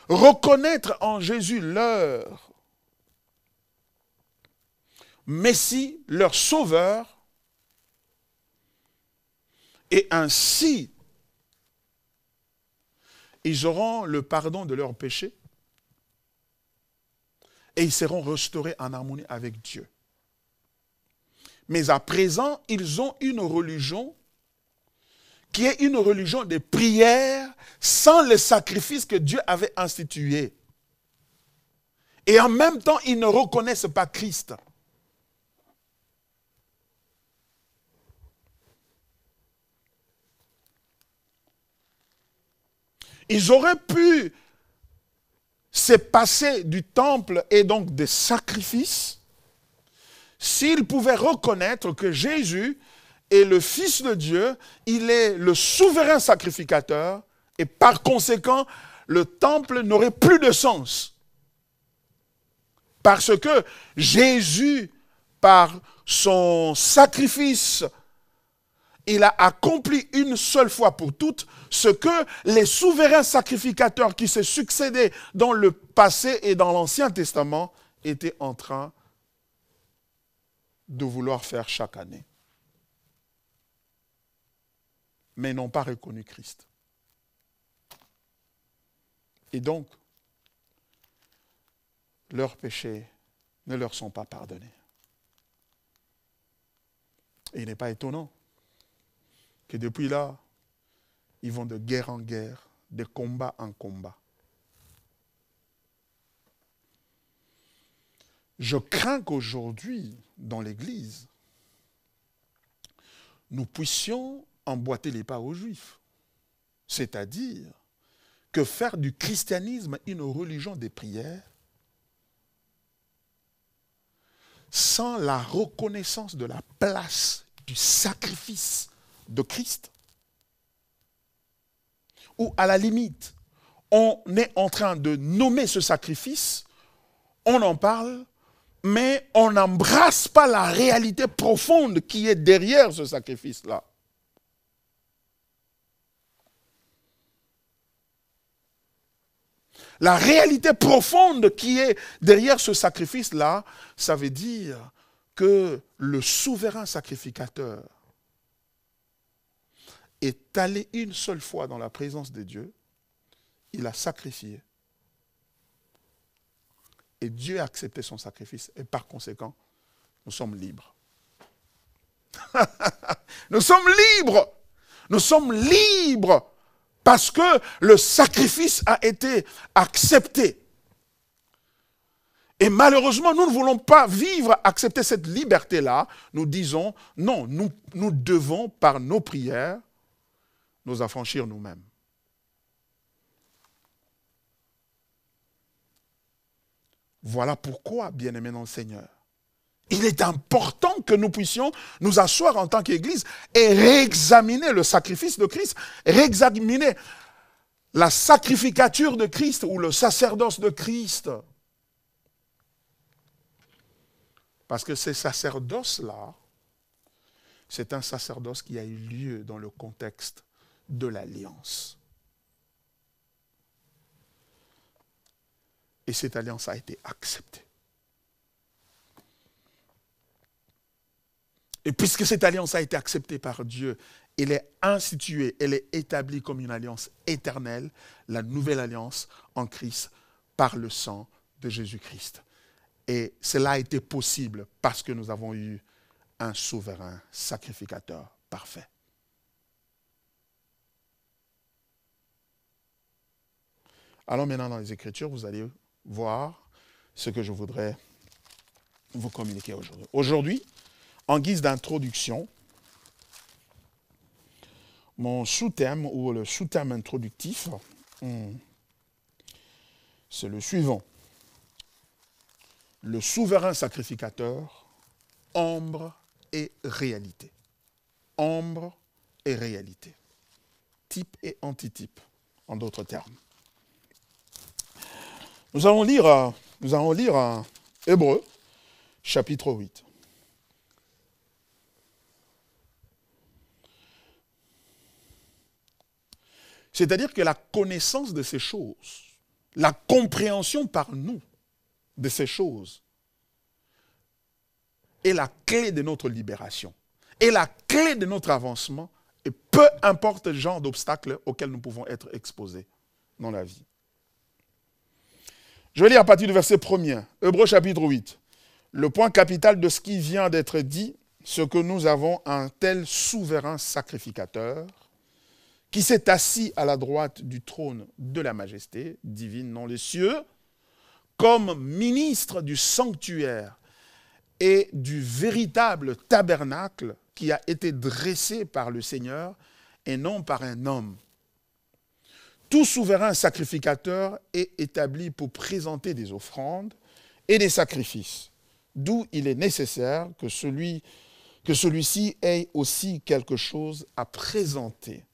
reconnaître en Jésus leur Messie, leur Sauveur, et ainsi, ils auront le pardon de leurs péchés et ils seront restaurés en harmonie avec Dieu. Mais à présent, ils ont une religion qui est une religion de prière sans le sacrifice que Dieu avait institué. Et en même temps, ils ne reconnaissent pas Christ. Ils auraient pu se passer du temple et donc des sacrifices s'ils pouvaient reconnaître que Jésus est le Fils de Dieu, il est le souverain sacrificateur et par conséquent, le temple n'aurait plus de sens. Parce que Jésus, par son sacrifice, il a accompli une seule fois pour toutes ce que les souverains sacrificateurs qui se succédaient dans le passé et dans l'Ancien Testament étaient en train de vouloir faire chaque année. Mais n'ont pas reconnu Christ. Et donc, leurs péchés ne leur sont pas pardonnés. Et il n'est pas étonnant que depuis là, ils vont de guerre en guerre, de combat en combat. Je crains qu'aujourd'hui, dans l'Église, nous puissions emboîter les pas aux Juifs. C'est-à-dire que faire du christianisme une religion des prières sans la reconnaissance de la place du sacrifice de Christ, ou à la limite, on est en train de nommer ce sacrifice, on en parle, mais on n'embrasse pas la réalité profonde qui est derrière ce sacrifice-là. La réalité profonde qui est derrière ce sacrifice-là, ça veut dire que le souverain sacrificateur est allé une seule fois dans la présence de Dieu, il a sacrifié. Et Dieu a accepté son sacrifice. Et par conséquent, nous sommes libres. Nous sommes libres. Nous sommes libres parce que le sacrifice a été accepté. Et malheureusement, nous ne voulons pas vivre, accepter cette liberté-là. Nous disons, non, nous devons, par nos prières, nous affranchir nous-mêmes. Voilà pourquoi, bien-aimés dans le Seigneur, il est important que nous puissions nous asseoir en tant qu'Église et réexaminer le sacrifice de Christ, réexaminer la sacrificature de Christ ou le sacerdoce de Christ. Parce que ces sacerdoces-là, c'est un sacerdoce qui a eu lieu dans le contexte de l'alliance. Et cette alliance a été acceptée. Et puisque cette alliance a été acceptée par Dieu, elle est instituée, elle est établie comme une alliance éternelle, la nouvelle alliance en Christ par le sang de Jésus-Christ. Et cela a été possible parce que nous avons eu un souverain sacrificateur parfait. Alors maintenant dans les Écritures, vous allez voir ce que je voudrais vous communiquer aujourd'hui. Aujourd'hui, en guise d'introduction, mon sous-thème ou le sous-thème introductif, c'est le suivant. Le souverain sacrificateur, ombre et réalité. Ombre et réalité. Type et antitype, en d'autres termes. Nous allons lire Hébreux, chapitre 8. C'est-à-dire que la connaissance de ces choses, la compréhension par nous de ces choses est la clé de notre libération, est la clé de notre avancement, et peu importe le genre d'obstacles auxquels nous pouvons être exposés dans la vie. Je vais lire à partir du verset 1er, Hébreux chapitre 8. Le point capital de ce qui vient d'être dit, c'est que nous avons un tel souverain sacrificateur qui s'est assis à la droite du trône de la majesté divine dans les cieux, comme ministre du sanctuaire et du véritable tabernacle qui a été dressé par le Seigneur et non par un homme. Tout souverain sacrificateur est établi pour présenter des offrandes et des sacrifices, d'où il est nécessaire que celui-ci ait aussi quelque chose à présenter.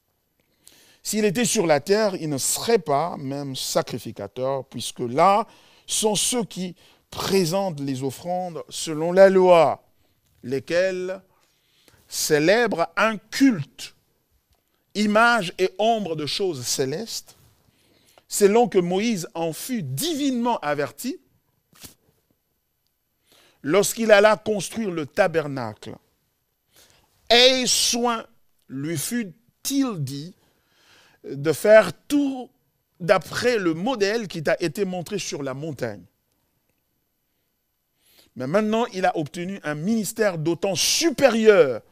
S'il était sur la terre, il ne serait pas même sacrificateur, puisque là sont ceux qui présentent les offrandes selon la loi, lesquels célèbrent un culte, image et ombre de choses célestes, selon que Moïse en fut divinement averti, lorsqu'il alla construire le tabernacle. Aie soin, lui fut-il dit, de faire tout d'après le modèle qui t'a été montré sur la montagne. Mais maintenant, il a obtenu un ministère d'autant supérieur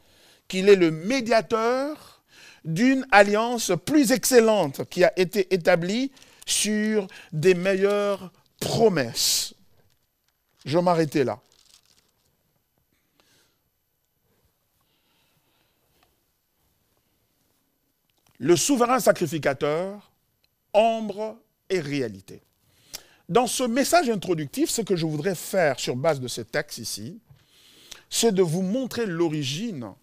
qu'il est le médiateur d'une alliance plus excellente qui a été établie sur des meilleures promesses. Je vais m'arrêter là. Le souverain sacrificateur, ombre et réalité. Dans ce message introductif, ce que je voudrais faire sur base de ce texte ici, c'est de vous montrer l'origine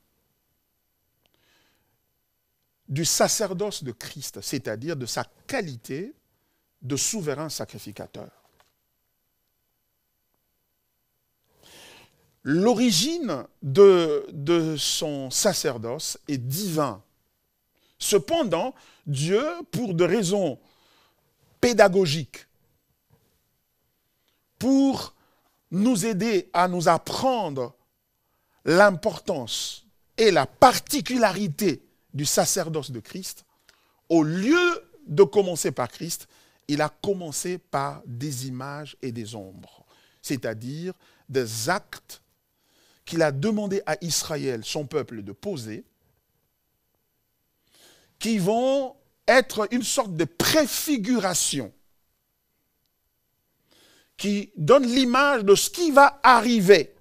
du sacerdoce de Christ, c'est-à-dire de sa qualité de souverain sacrificateur. L'origine de son sacerdoce est divin. Cependant, Dieu, pour des raisons pédagogiques, pour nous aider à nous apprendre l'importance et la particularité du sacerdoce de Christ, au lieu de commencer par Christ, il a commencé par des images et des ombres, c'est-à-dire des actes qu'il a demandé à Israël, son peuple, de poser, qui vont être une sorte de préfiguration qui donne l'image de ce qui va arriver,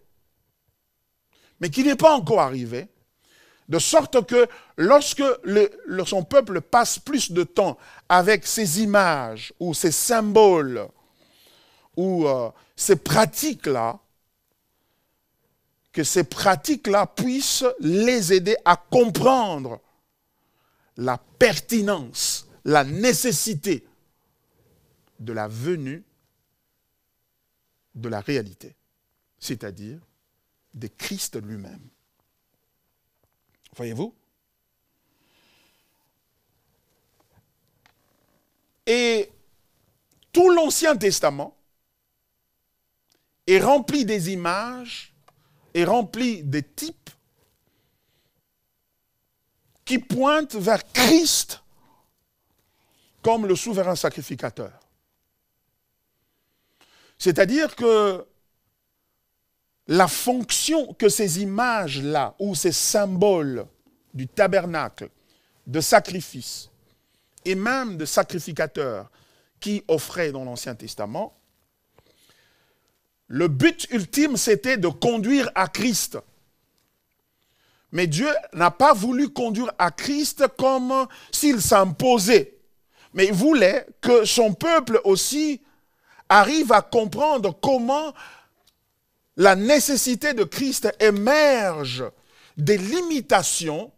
mais qui n'est pas encore arrivé, de sorte que lorsque son peuple passe plus de temps avec ces images ou ces symboles ou ces pratiques-là, que ces pratiques-là puissent les aider à comprendre la pertinence, la nécessité de la venue de la réalité, c'est-à-dire de Christ lui-même. Voyez-vous? Et tout l'Ancien Testament est rempli des images, est rempli des types qui pointent vers Christ comme le souverain sacrificateur. C'est-à-dire que la fonction que ces images-là, ou ces symboles du tabernacle, de sacrifice, et même de sacrificateur qui offraient dans l'Ancien Testament, le but ultime, c'était de conduire à Christ. Mais Dieu n'a pas voulu conduire à Christ comme s'il s'imposait. Mais il voulait que son peuple aussi arrive à comprendre comment la nécessité de Christ émerge des limitations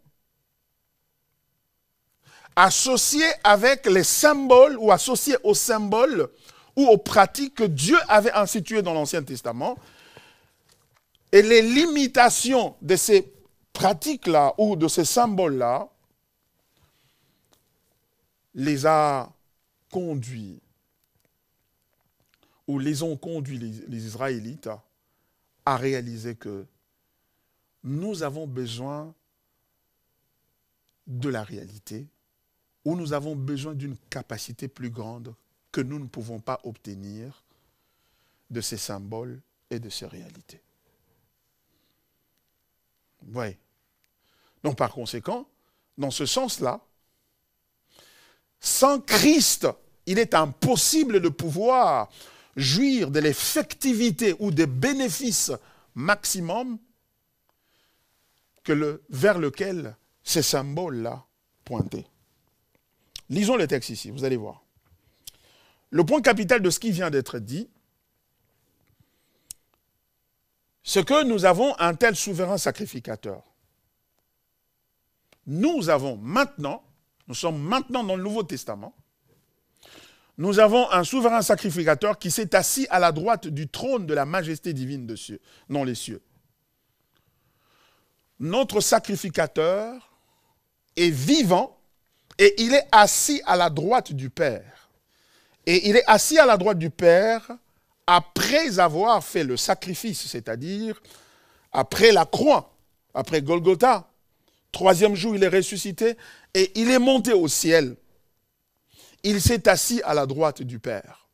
associées avec les symboles ou associées aux symboles ou aux pratiques que Dieu avait instituées dans l'Ancien Testament. Et les limitations de ces pratiques-là ou de ces symboles-là les a conduits ou les ont conduits, les Israélites, à réaliser que nous avons besoin de la réalité, ou nous avons besoin d'une capacité plus grande que nous ne pouvons pas obtenir de ces symboles et de ces réalités. Oui. Donc par conséquent, dans ce sens-là, sans Christ, il est impossible de pouvoir jouir de l'effectivité ou des bénéfices maximum vers lequel ces symboles-là pointaient. Lisons le texte ici, vous allez voir. Le point capital de ce qui vient d'être dit, c'est que nous avons un tel souverain sacrificateur. Nous sommes maintenant dans le Nouveau Testament, nous avons un souverain sacrificateur qui s'est assis à la droite du trône de la majesté divine dans les cieux. Notre sacrificateur est vivant et il est assis à la droite du Père. Et il est assis à la droite du Père après avoir fait le sacrifice, c'est-à-dire après la croix, après Golgotha. Troisième jour, il est ressuscité et il est monté au ciel. Il s'est assis à la droite du Père.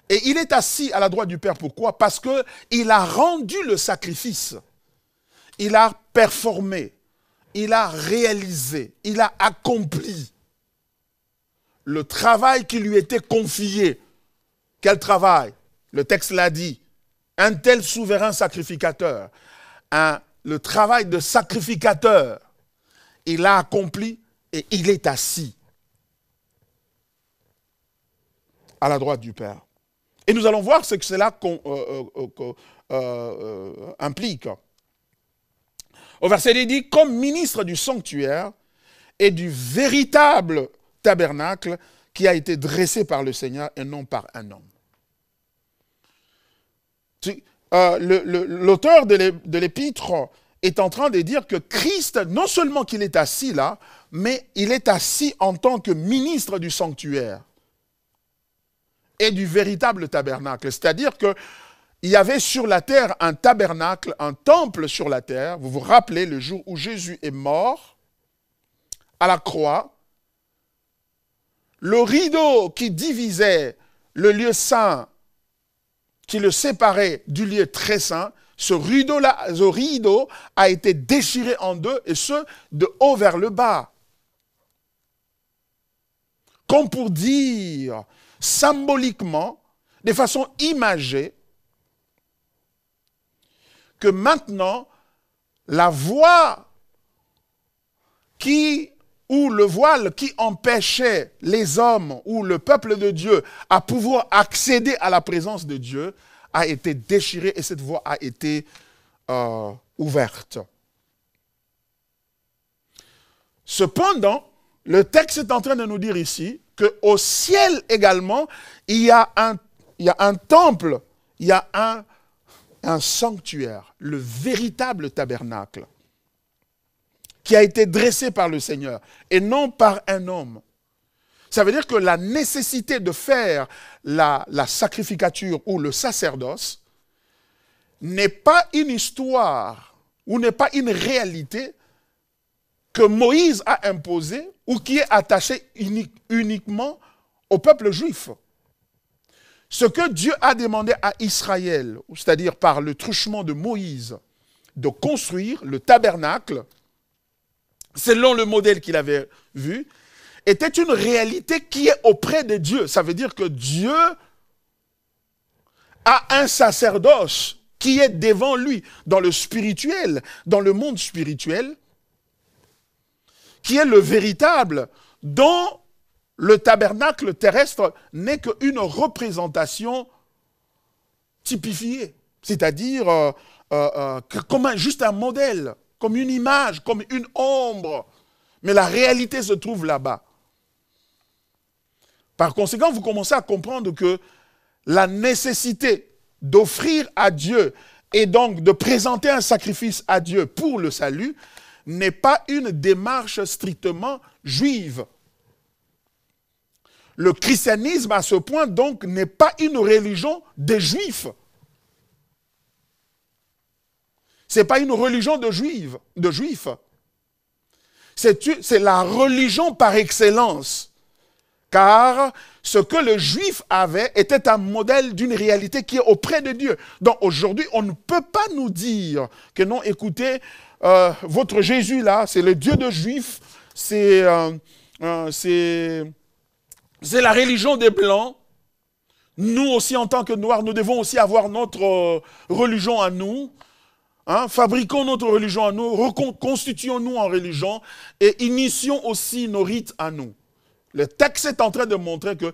Et il est assis à la droite du Père, pourquoi? Parce qu'il a rendu le sacrifice. Il a performé, il a réalisé, il a accompli le travail qui lui était confié. Quel travail? Le texte l'a dit. Un tel souverain sacrificateur, le travail de sacrificateur, il a accompli et il est assis à la droite du Père. Et nous allons voir ce que cela implique. Au verset 10, il dit, comme ministre du sanctuaire et du véritable tabernacle qui a été dressé par le Seigneur et non par un homme. L'auteur de l'épître est en train de dire que Christ, non seulement qu'il est assis là, mais il est assis en tant que ministre du sanctuaire et du véritable tabernacle. C'est-à-dire qu'il y avait sur la terre un tabernacle, un temple sur la terre. Vous vous rappelez le jour où Jésus est mort à la croix. Le rideau qui divisait le lieu saint, qui le séparait du lieu très saint, ce rideau a été déchiré en deux, et ce, de haut vers le bas. Comme pour dire, symboliquement, de façon imagée, que maintenant, la voie ou le voile qui empêchait les hommes ou le peuple de Dieu à pouvoir accéder à la présence de Dieu a été déchirée et cette voie a été ouverte. Cependant, le texte est en train de nous dire ici qu'au ciel également, il y a un temple, il y a un sanctuaire, le véritable tabernacle, qui a été dressé par le Seigneur et non par un homme. Ça veut dire que la nécessité de faire la sacrificature ou le sacerdoce n'est pas une histoire ou n'est pas une réalité que Moïse a imposée ou qui est attachée uniquement au peuple juif. Ce que Dieu a demandé à Israël, c'est-à-dire par le truchement de Moïse, de construire le tabernacle, selon le modèle qu'il avait vu, était une réalité qui est auprès de Dieu. Ça veut dire que Dieu a un sacerdoce qui est devant lui, dans le spirituel, dans le monde spirituel, qui est le véritable, dont le tabernacle terrestre n'est qu'une représentation typifiée, c'est-à-dire comme juste un modèle, comme une image, comme une ombre. Mais la réalité se trouve là-bas. Par conséquent, vous commencez à comprendre que la nécessité d'offrir à Dieu et donc de présenter un sacrifice à Dieu pour le salut n'est pas une démarche strictement juive. Le christianisme, à ce point, donc, n'est pas une religion des juifs. Ce n'est pas une religion de juifs. C'est la religion par excellence. Car ce que le juif avait était un modèle d'une réalité qui est auprès de Dieu. Donc aujourd'hui, on ne peut pas nous dire que non, écoutez, votre Jésus là, c'est le Dieu de juifs, c'est la religion des Blancs. Nous aussi, en tant que Noirs, nous devons aussi avoir notre religion à nous. Hein, fabriquons notre religion à nous, reconstituons-nous en religion et initions aussi nos rites à nous. Le texte est en train de montrer que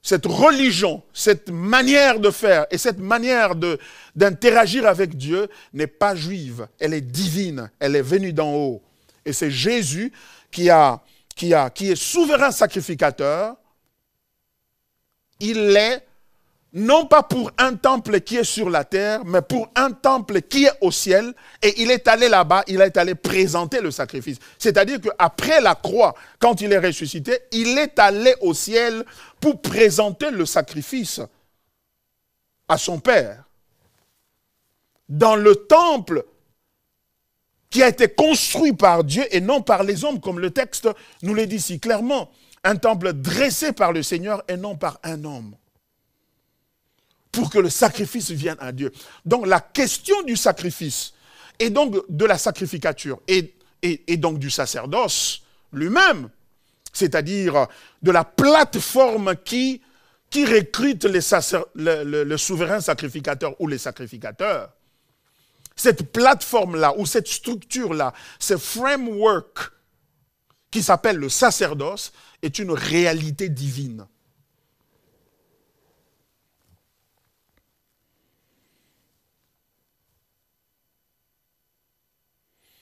cette religion, cette manière de faire et cette manière d'interagir avec Dieu n'est pas juive, elle est divine, elle est venue d'en haut. Et c'est Jésus qui est souverain sacrificateur. Il l'est non pas pour un temple qui est sur la terre, mais pour un temple qui est au ciel. Et il est allé là-bas, il est allé présenter le sacrifice. C'est-à-dire qu'après la croix, quand il est ressuscité, il est allé au ciel pour présenter le sacrifice à son Père. Dans le temple qui a été construit par Dieu et non par les hommes, comme le texte nous le dit si clairement. Un temple dressé par le Seigneur et non par un homme. Pour que le sacrifice vienne à Dieu. Donc la question du sacrifice, et donc de la sacrificature, et donc du sacerdoce lui-même, c'est-à-dire de la plateforme qui recrute le souverain sacrificateur ou les sacrificateurs, cette plateforme-là, ou cette structure-là, ce framework qui s'appelle le sacerdoce, est une réalité divine.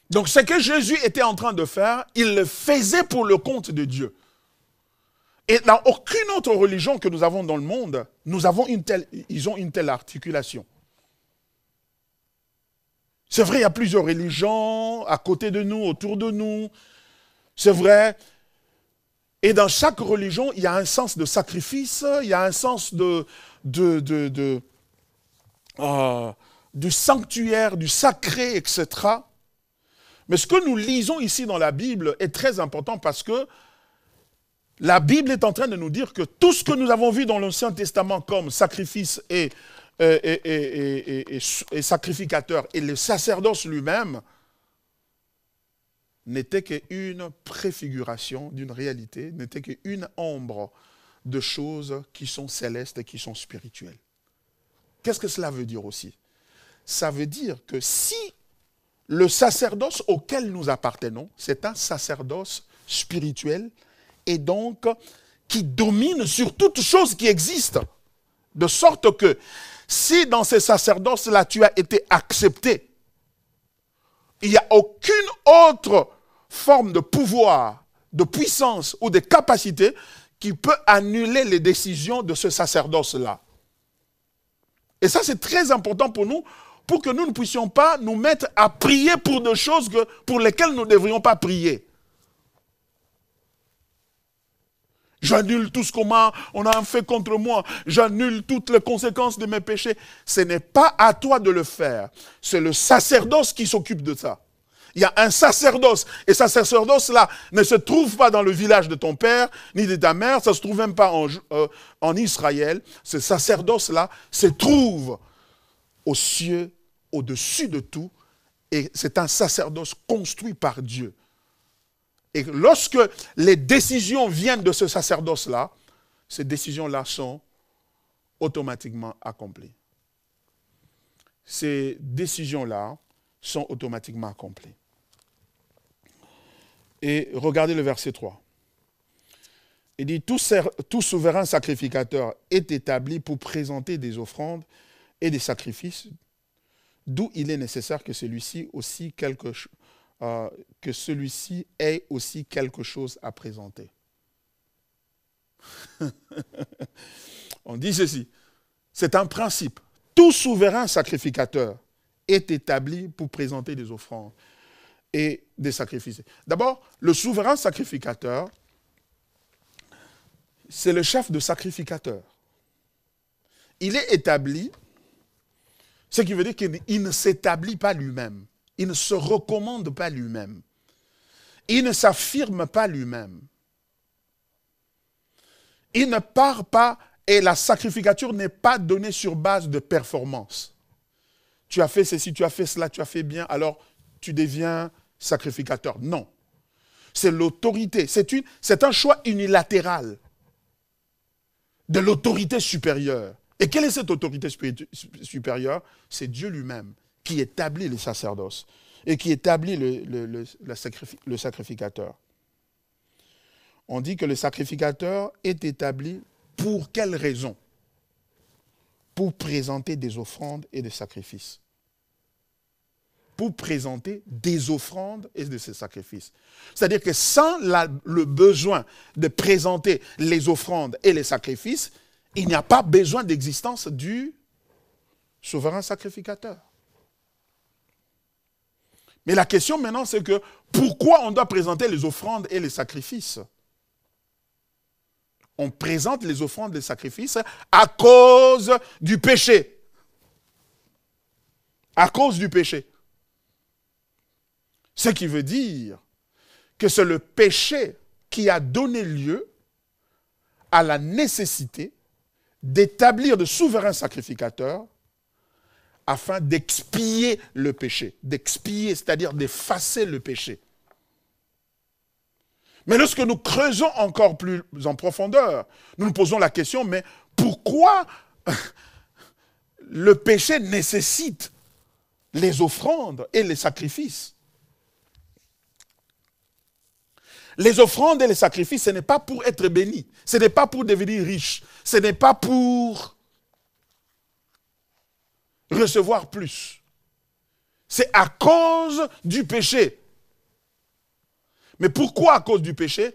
Donc ce que Jésus était en train de faire, il le faisait pour le compte de Dieu. Et dans aucune autre religion que nous avons dans le monde, ils ont une telle articulation. C'est vrai, il y a plusieurs religions à côté de nous, autour de nous. C'est vrai. Et dans chaque religion, il y a un sens de sacrifice, il y a un sens du sanctuaire, du sacré, etc. Mais ce que nous lisons ici dans la Bible est très important parce que la Bible est en train de nous dire que tout ce que nous avons vu dans l'Ancien Testament comme sacrifice et sacrificateur et le sacerdoce lui-même n'était qu'une préfiguration d'une réalité, n'était qu'une ombre de choses qui sont célestes et qui sont spirituelles. Qu'est-ce que cela veut dire aussi? Ça veut dire que si le sacerdoce auquel nous appartenons, c'est un sacerdoce spirituel et donc qui domine sur toute chose qui existe. De sorte que si dans ces sacerdoces-là tu as été accepté, il n'y a aucune autre forme de pouvoir, de puissance ou de capacité qui peut annuler les décisions de ce sacerdoce-là. Et ça, c'est très important pour nous pour que nous ne puissions pas nous mettre à prier pour des choses pour lesquelles nous ne devrions pas prier. J'annule tout ce qu'on a fait contre moi. J'annule toutes les conséquences de mes péchés. Ce n'est pas à toi de le faire. C'est le sacerdoce qui s'occupe de ça. Il y a un sacerdoce. Et ce sacerdoce-là ne se trouve pas dans le village de ton père, ni de ta mère. Ça ne se trouve même pas en Israël. Ce sacerdoce-là se trouve aux cieux, au-dessus de tout. Et c'est un sacerdoce construit par Dieu. Et lorsque les décisions viennent de ce sacerdoce-là, ces décisions-là sont automatiquement accomplies. Ces décisions-là sont automatiquement accomplies. Et regardez le verset 3. Il dit, tout souverain sacrificateur est établi pour présenter des offrandes et des sacrifices, d'où il est nécessaire que celui-ci ait aussi quelque chose à présenter. On dit ceci, c'est un principe. Tout souverain sacrificateur est établi pour présenter des offrandes et des sacrifices. D'abord, le souverain sacrificateur, c'est le chef de sacrificateur. Il est établi, ce qui veut dire qu'il ne s'établit pas lui-même. Il ne se recommande pas lui-même. Il ne s'affirme pas lui-même. Il ne part pas, et la sacrificature n'est pas donnée sur base de performance. Tu as fait ceci, tu as fait cela, tu as fait bien, alors tu deviens sacrificateur. Non. C'est l'autorité. C'est un choix unilatéral de l'autorité supérieure. Et quelle est cette autorité supérieure? C'est Dieu lui-même qui établit le sacerdoce et qui établit le sacrificateur. On dit que le sacrificateur est établi pour quelle raison? Pour présenter des offrandes et des sacrifices. Pour présenter des offrandes et des sacrifices. C'est-à-dire que sans le besoin de présenter les offrandes et les sacrifices, il n'y a pas besoin d'existence du souverain sacrificateur. Mais la question maintenant, c'est que pourquoi on doit présenter les offrandes et les sacrifices? On présente les offrandes et les sacrifices à cause du péché. À cause du péché. Ce qui veut dire que c'est le péché qui a donné lieu à la nécessité d'établir de souverains sacrificateurs afin d'expier le péché. D'expier, c'est-à-dire d'effacer le péché. Mais lorsque nous creusons encore plus en profondeur, nous nous posons la question, mais pourquoi le péché nécessite les offrandes et les sacrifices? Les offrandes et les sacrifices, ce n'est pas pour être béni, ce n'est pas pour devenir riche, ce n'est pas pour recevoir plus. C'est à cause du péché. Mais pourquoi à cause du péché?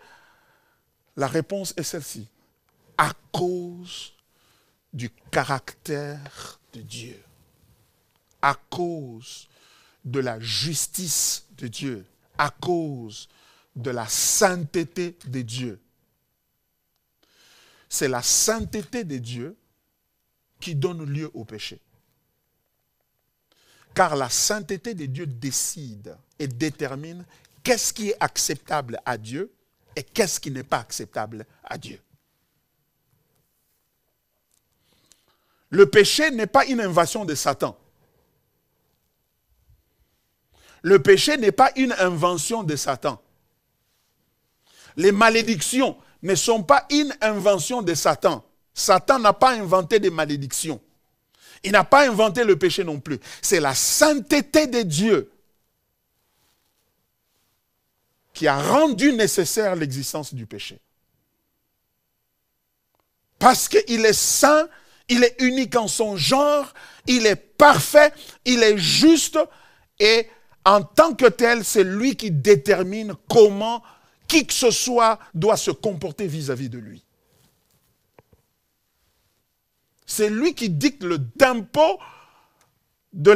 La réponse est celle-ci. À cause du caractère de Dieu. À cause de la justice de Dieu. À cause de la sainteté de Dieu. C'est la sainteté de Dieu qui donne lieu au péché. Car la sainteté de Dieu décide et détermine qu'est-ce qui est acceptable à Dieu et qu'est-ce qui n'est pas acceptable à Dieu. Le péché n'est pas une invention de Satan. Le péché n'est pas une invention de Satan. Les malédictions ne sont pas une invention de Satan. Satan n'a pas inventé des malédictions. Il n'a pas inventé le péché non plus. C'est la sainteté de Dieu qui a rendu nécessaire l'existence du péché. Parce qu'il est saint, il est unique en son genre, il est parfait, il est juste, et en tant que tel, c'est lui qui détermine comment qui que ce soit doit se comporter vis-à-vis de lui. C'est lui qui dicte le tempo de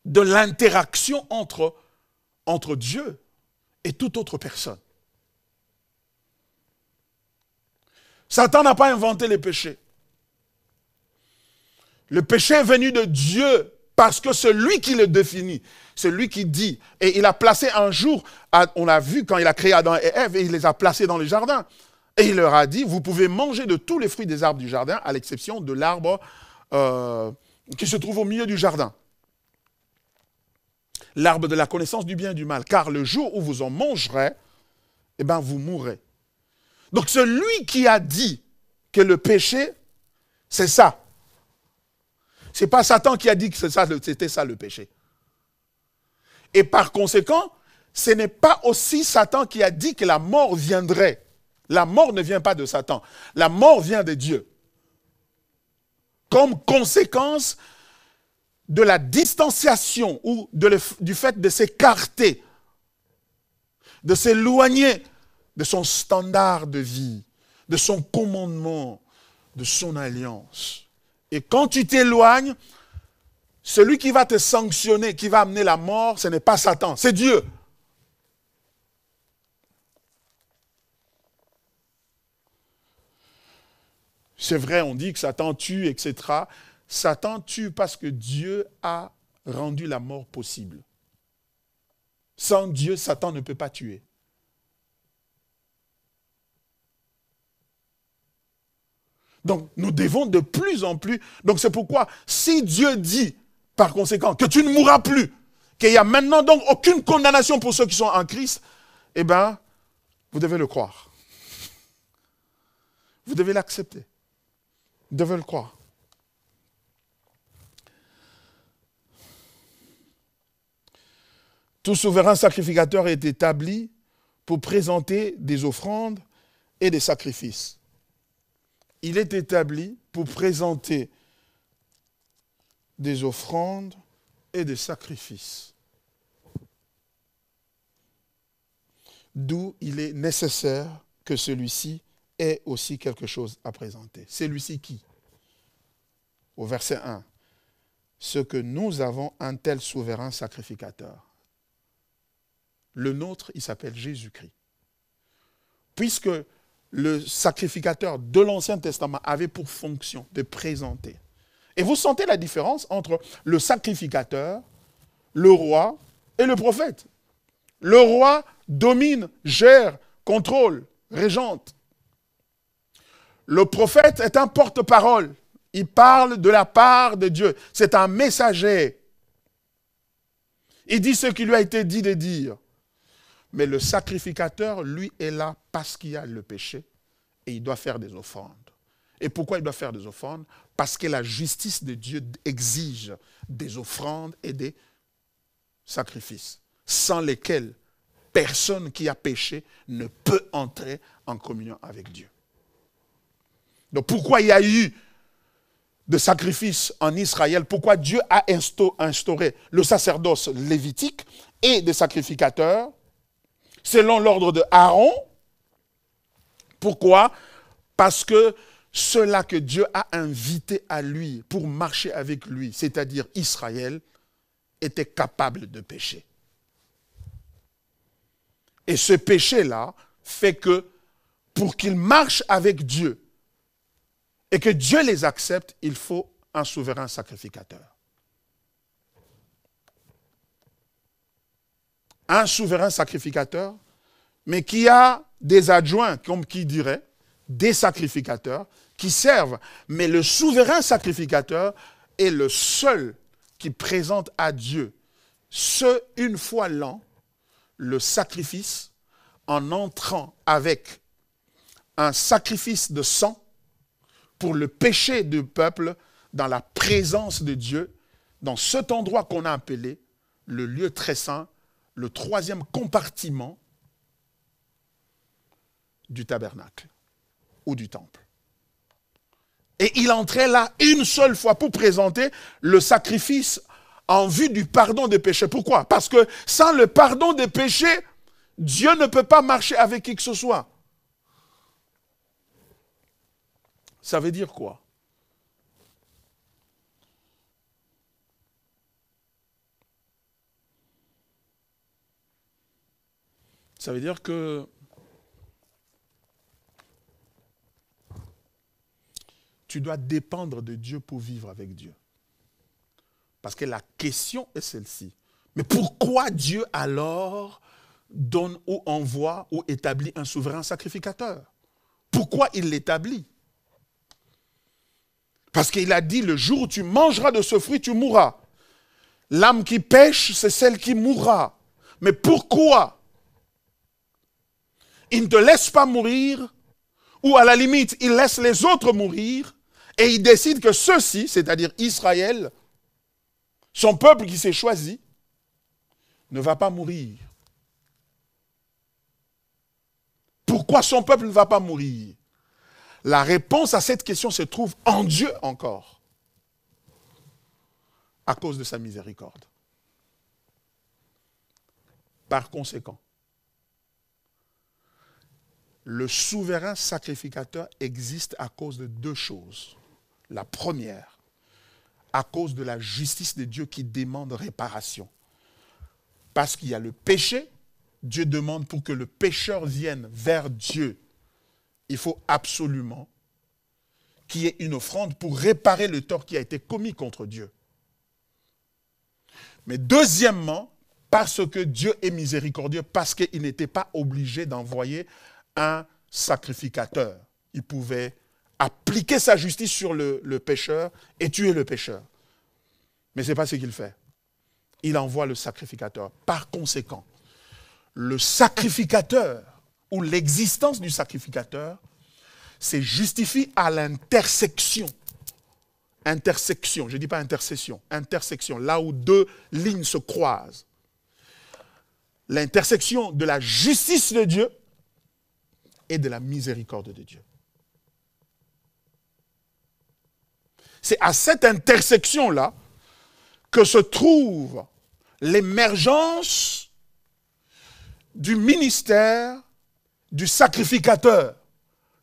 l'interaction entre Dieu et toute autre personne. Satan n'a pas inventé les péchés. Le péché est venu de Dieu parce que c'est lui qui le définit, c'est lui qui dit. Et il a placé un jour, on l'a vu quand il a créé Adam et Ève, et il les a placés dans le jardin. Et il leur a dit, vous pouvez manger de tous les fruits des arbres du jardin, à l'exception de l'arbre qui se trouve au milieu du jardin. L'arbre de la connaissance du bien et du mal. Car le jour où vous en mangerez, eh bien vous mourrez. Donc c'est lui qui a dit que le péché, c'est ça. Ce n'est pas Satan qui a dit que c'était ça le péché. Et par conséquent, ce n'est pas aussi Satan qui a dit que la mort viendrait. La mort ne vient pas de Satan. La mort vient de Dieu. Comme conséquence de la distanciation ou du fait de s'écarter, de s'éloigner de son standard de vie, de son commandement, de son alliance. Et quand tu t'éloignes, celui qui va te sanctionner, qui va amener la mort, ce n'est pas Satan, c'est Dieu. C'est vrai, on dit que Satan tue, etc. Satan tue parce que Dieu a rendu la mort possible. Sans Dieu, Satan ne peut pas tuer. Donc, nous devons de plus en plus... Donc, c'est pourquoi, si Dieu dit, par conséquent, que tu ne mourras plus, qu'il n'y a maintenant donc aucune condamnation pour ceux qui sont en Christ, eh bien, vous devez le croire. Vous devez l'accepter. Vous devez le croire. Tout souverain sacrificateur est établi pour présenter des offrandes et des sacrifices. Il est établi pour présenter des offrandes et des sacrifices. D'où il est nécessaire que celui-ci ait aussi quelque chose à présenter. Celui-ci qui? Au verset 1. Ce que nous avons un tel souverain sacrificateur. Le nôtre, il s'appelle Jésus-Christ. Puisque le sacrificateur de l'Ancien Testament avait pour fonction de présenter. Et vous sentez la différence entre le sacrificateur, le roi et le prophète. Le roi domine, gère, contrôle, régente. Le prophète est un porte-parole. Il parle de la part de Dieu. C'est un messager. Il dit ce qui lui a été dit de dire. Mais le sacrificateur, lui, est là parce qu'il y a le péché et il doit faire des offrandes. Et pourquoi il doit faire des offrandes? Parce que la justice de Dieu exige des offrandes et des sacrifices, sans lesquels personne qui a péché ne peut entrer en communion avec Dieu. Donc pourquoi il y a eu de sacrifices en Israël? Pourquoi Dieu a instauré le sacerdoce lévitique et des sacrificateurs selon l'ordre de Aaron? Pourquoi? Parce que ceux-là que Dieu a invités à lui pour marcher avec lui, c'est-à-dire Israël, étaient capables de pécher. Et ce péché-là fait que pour qu'ils marchent avec Dieu et que Dieu les accepte, il faut un souverain sacrificateur. Un souverain sacrificateur, mais qui a des adjoints, comme qui dirait, des sacrificateurs qui servent. Mais le souverain sacrificateur est le seul qui présente à Dieu, une fois l'an, le sacrifice en entrant avec un sacrifice de sang pour le péché du peuple dans la présence de Dieu, dans cet endroit qu'on a appelé le lieu très saint, le troisième compartiment du tabernacle ou du temple. Et il entrait là une seule fois pour présenter le sacrifice en vue du pardon des péchés. Pourquoi? Parce que sans le pardon des péchés, Dieu ne peut pas marcher avec qui que ce soit. Ça veut dire quoi? Ça veut dire que tu dois dépendre de Dieu pour vivre avec Dieu. Parce que la question est celle-ci. Mais pourquoi Dieu alors donne ou envoie ou établit un souverain sacrificateur? Pourquoi il l'établit? Parce qu'il a dit, le jour où tu mangeras de ce fruit, tu mourras. L'âme qui pêche, c'est celle qui mourra. Mais pourquoi il ne te laisse pas mourir, ou à la limite, il laisse les autres mourir, et il décide que ceux-ci, c'est-à-dire Israël, son peuple qui s'est choisi, ne va pas mourir. Pourquoi son peuple ne va pas mourir? La réponse à cette question se trouve en Dieu encore, à cause de sa miséricorde. Par conséquent, le souverain sacrificateur existe à cause de deux choses. La première, à cause de la justice de Dieu qui demande réparation. Parce qu'il y a le péché, Dieu demande pour que le pécheur vienne vers Dieu. Il faut absolument qu'il y ait une offrande pour réparer le tort qui a été commis contre Dieu. Mais deuxièmement, parce que Dieu est miséricordieux, parce qu'il n'était pas obligé d'envoyer un sacrificateur. Il pouvait appliquer sa justice sur le pécheur et tuer le pécheur. Mais ce n'est pas ce qu'il fait. Il envoie le sacrificateur. Par conséquent, le sacrificateur ou l'existence du sacrificateur se justifie à l'intersection. Intersection, je ne dis pas intercession, intersection, là où deux lignes se croisent. L'intersection de la justice de Dieu et de la miséricorde de Dieu. C'est à cette intersection-là que se trouve l'émergence du ministère du sacrificateur.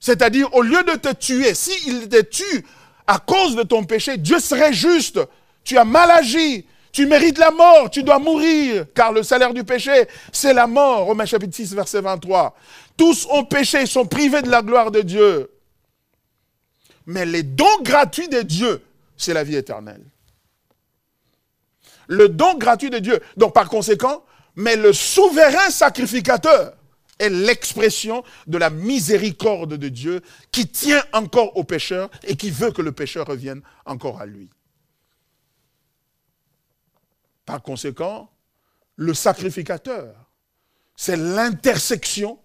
C'est-à-dire, au lieu de te tuer, s'il te tue à cause de ton péché, Dieu serait juste. Tu as mal agi, tu mérites la mort, tu dois mourir, car le salaire du péché, c'est la mort. Romains chapitre 6, verset 23. Tous ont péché, ils sont privés de la gloire de Dieu. Mais les dons gratuits de Dieu, c'est la vie éternelle. Le don gratuit de Dieu. Donc par conséquent, mais le souverain sacrificateur est l'expression de la miséricorde de Dieu qui tient encore au pécheur et qui veut que le pécheur revienne encore à lui. Par conséquent, le sacrificateur, c'est l'intersection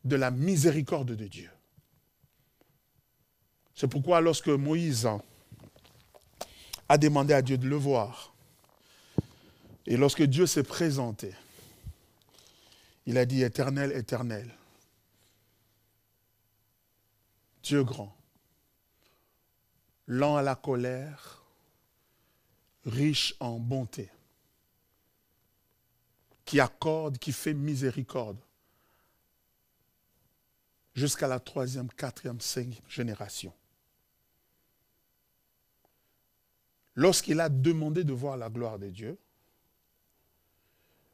de la miséricorde de Dieu. C'est pourquoi lorsque Moïse a demandé à Dieu de le voir, et lorsque Dieu s'est présenté, il a dit, Éternel, Éternel, Dieu grand, lent à la colère, riche en bonté, qui accorde, qui fait miséricorde, jusqu'à la 3e, 4e, 5e génération. Lorsqu'il a demandé de voir la gloire de Dieu,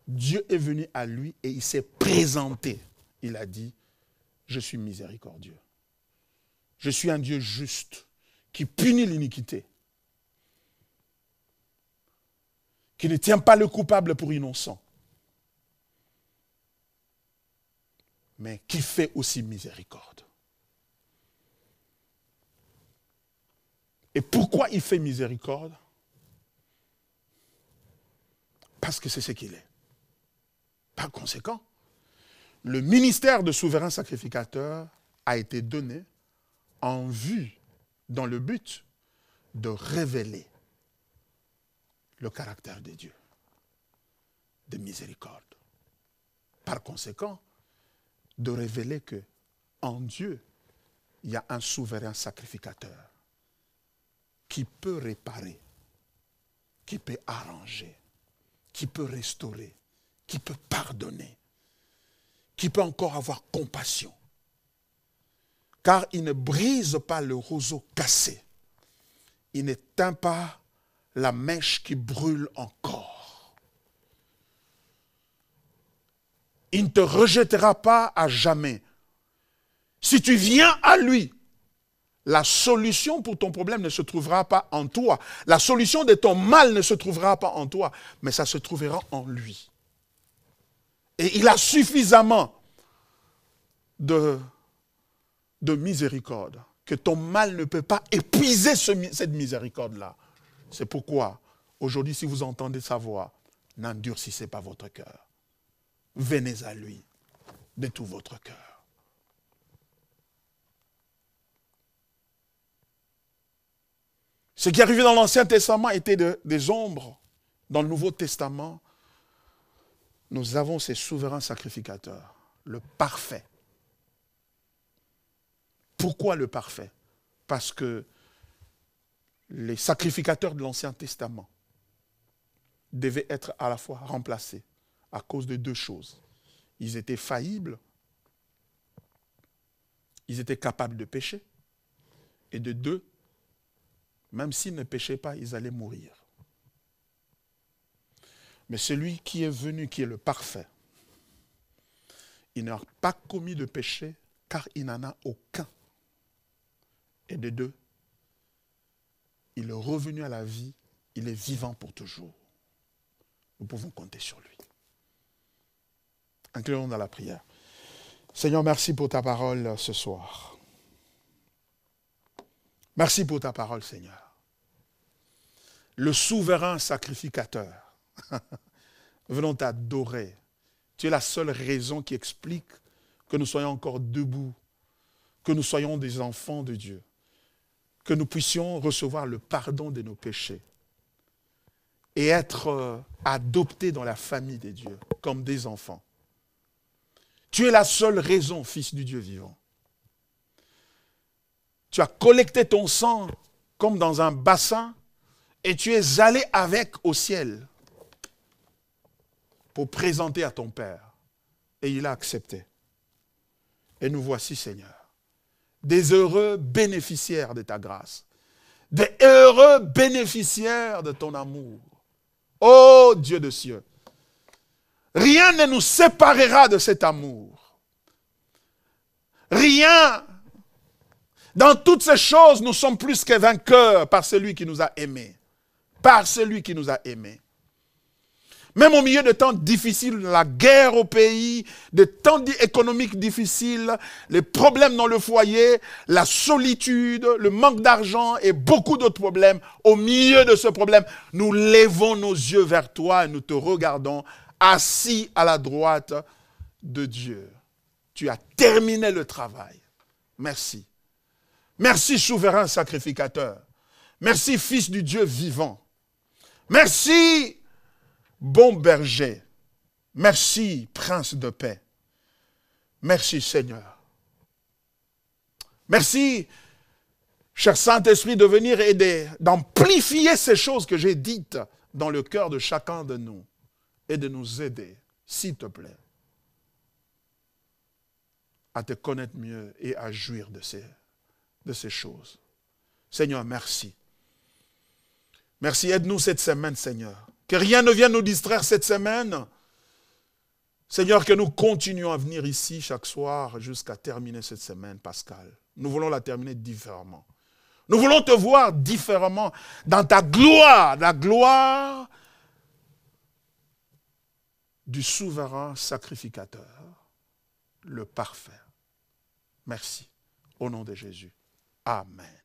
Dieu est venu à lui et il s'est présenté. Il a dit, je suis miséricordieux. Je suis un Dieu juste qui punit l'iniquité, qui ne tient pas le coupable pour innocent, mais qui fait aussi miséricorde. Et pourquoi il fait miséricorde? Parce que c'est ce qu'il est. Par conséquent, le ministère de souverain sacrificateur a été donné en vue, dans le but de révéler le caractère de Dieu, de miséricorde. Par conséquent, de révéler que en Dieu, il y a un souverain sacrificateur qui peut réparer, qui peut arranger, qui peut restaurer, qui peut pardonner, qui peut encore avoir compassion. Car il ne brise pas le roseau cassé. Il n'éteint pas la mèche qui brûle encore. il ne te rejettera pas à jamais. Si tu viens à lui, la solution pour ton problème ne se trouvera pas en toi. La solution de ton mal ne se trouvera pas en toi, mais ça se trouvera en lui. Et il a suffisamment de miséricorde que ton mal ne peut pas épuiser cette miséricorde-là. C'est pourquoi, aujourd'hui, si vous entendez sa voix, n'endurcissez pas votre cœur. Venez à lui de tout votre cœur. Ce qui arrivait dans l'Ancien Testament était des ombres. Dans le Nouveau Testament, nous avons ces souverains sacrificateurs, le parfait. Pourquoi le parfait? Parce que les sacrificateurs de l'Ancien Testament devaient être à la fois remplacés à cause de deux choses. Ils étaient faillibles, ils étaient capables de pécher, et de deux, même s'ils ne péchaient pas, ils allaient mourir. Mais celui qui est venu, qui est le parfait, il n'a pas commis de péché, car il n'en a aucun. Et de deux, il est revenu à la vie, il est vivant pour toujours. Nous pouvons compter sur lui. Incluons dans la prière. Seigneur, merci pour ta parole ce soir. Merci pour ta parole, Seigneur. Le souverain sacrificateur. Venons t'adorer. Tu es la seule raison qui explique que nous soyons encore debout, que nous soyons des enfants de Dieu, que nous puissions recevoir le pardon de nos péchés et être adoptés dans la famille des dieux comme des enfants. Tu es la seule raison, Fils du Dieu vivant. Tu as collecté ton sang comme dans un bassin et tu es allé avec au ciel pour présenter à ton Père. Et il a accepté. Et nous voici, Seigneur, des heureux bénéficiaires de ta grâce, des heureux bénéficiaires de ton amour. Ô Dieu de cieux, rien ne nous séparera de cet amour. Rien. Dans toutes ces choses, nous sommes plus que vainqueurs par celui qui nous a aimés. Par celui qui nous a aimés. Même au milieu de temps difficiles, la guerre au pays, de temps économiques difficiles, les problèmes dans le foyer, la solitude, le manque d'argent et beaucoup d'autres problèmes, au milieu de ce problème, nous levons nos yeux vers toi et nous te regardons assis à la droite de Dieu. Tu as terminé le travail. Merci. Merci, souverain sacrificateur. Merci, Fils du Dieu vivant. Merci, bon berger. Merci, Prince de paix. Merci, Seigneur. Merci, cher Saint-Esprit, de venir aider, d'amplifier ces choses que j'ai dites dans le cœur de chacun de nous et de nous aider, s'il te plaît, à te connaître mieux et à jouir de ces choses. Seigneur, merci. Merci, aide-nous cette semaine, Seigneur. Que rien ne vienne nous distraire cette semaine. Seigneur, que nous continuions à venir ici chaque soir jusqu'à terminer cette semaine pascale. Nous voulons la terminer différemment. Nous voulons te voir différemment dans ta gloire, la gloire du souverain sacrificateur, le parfait. Merci. Au nom de Jésus. Amen.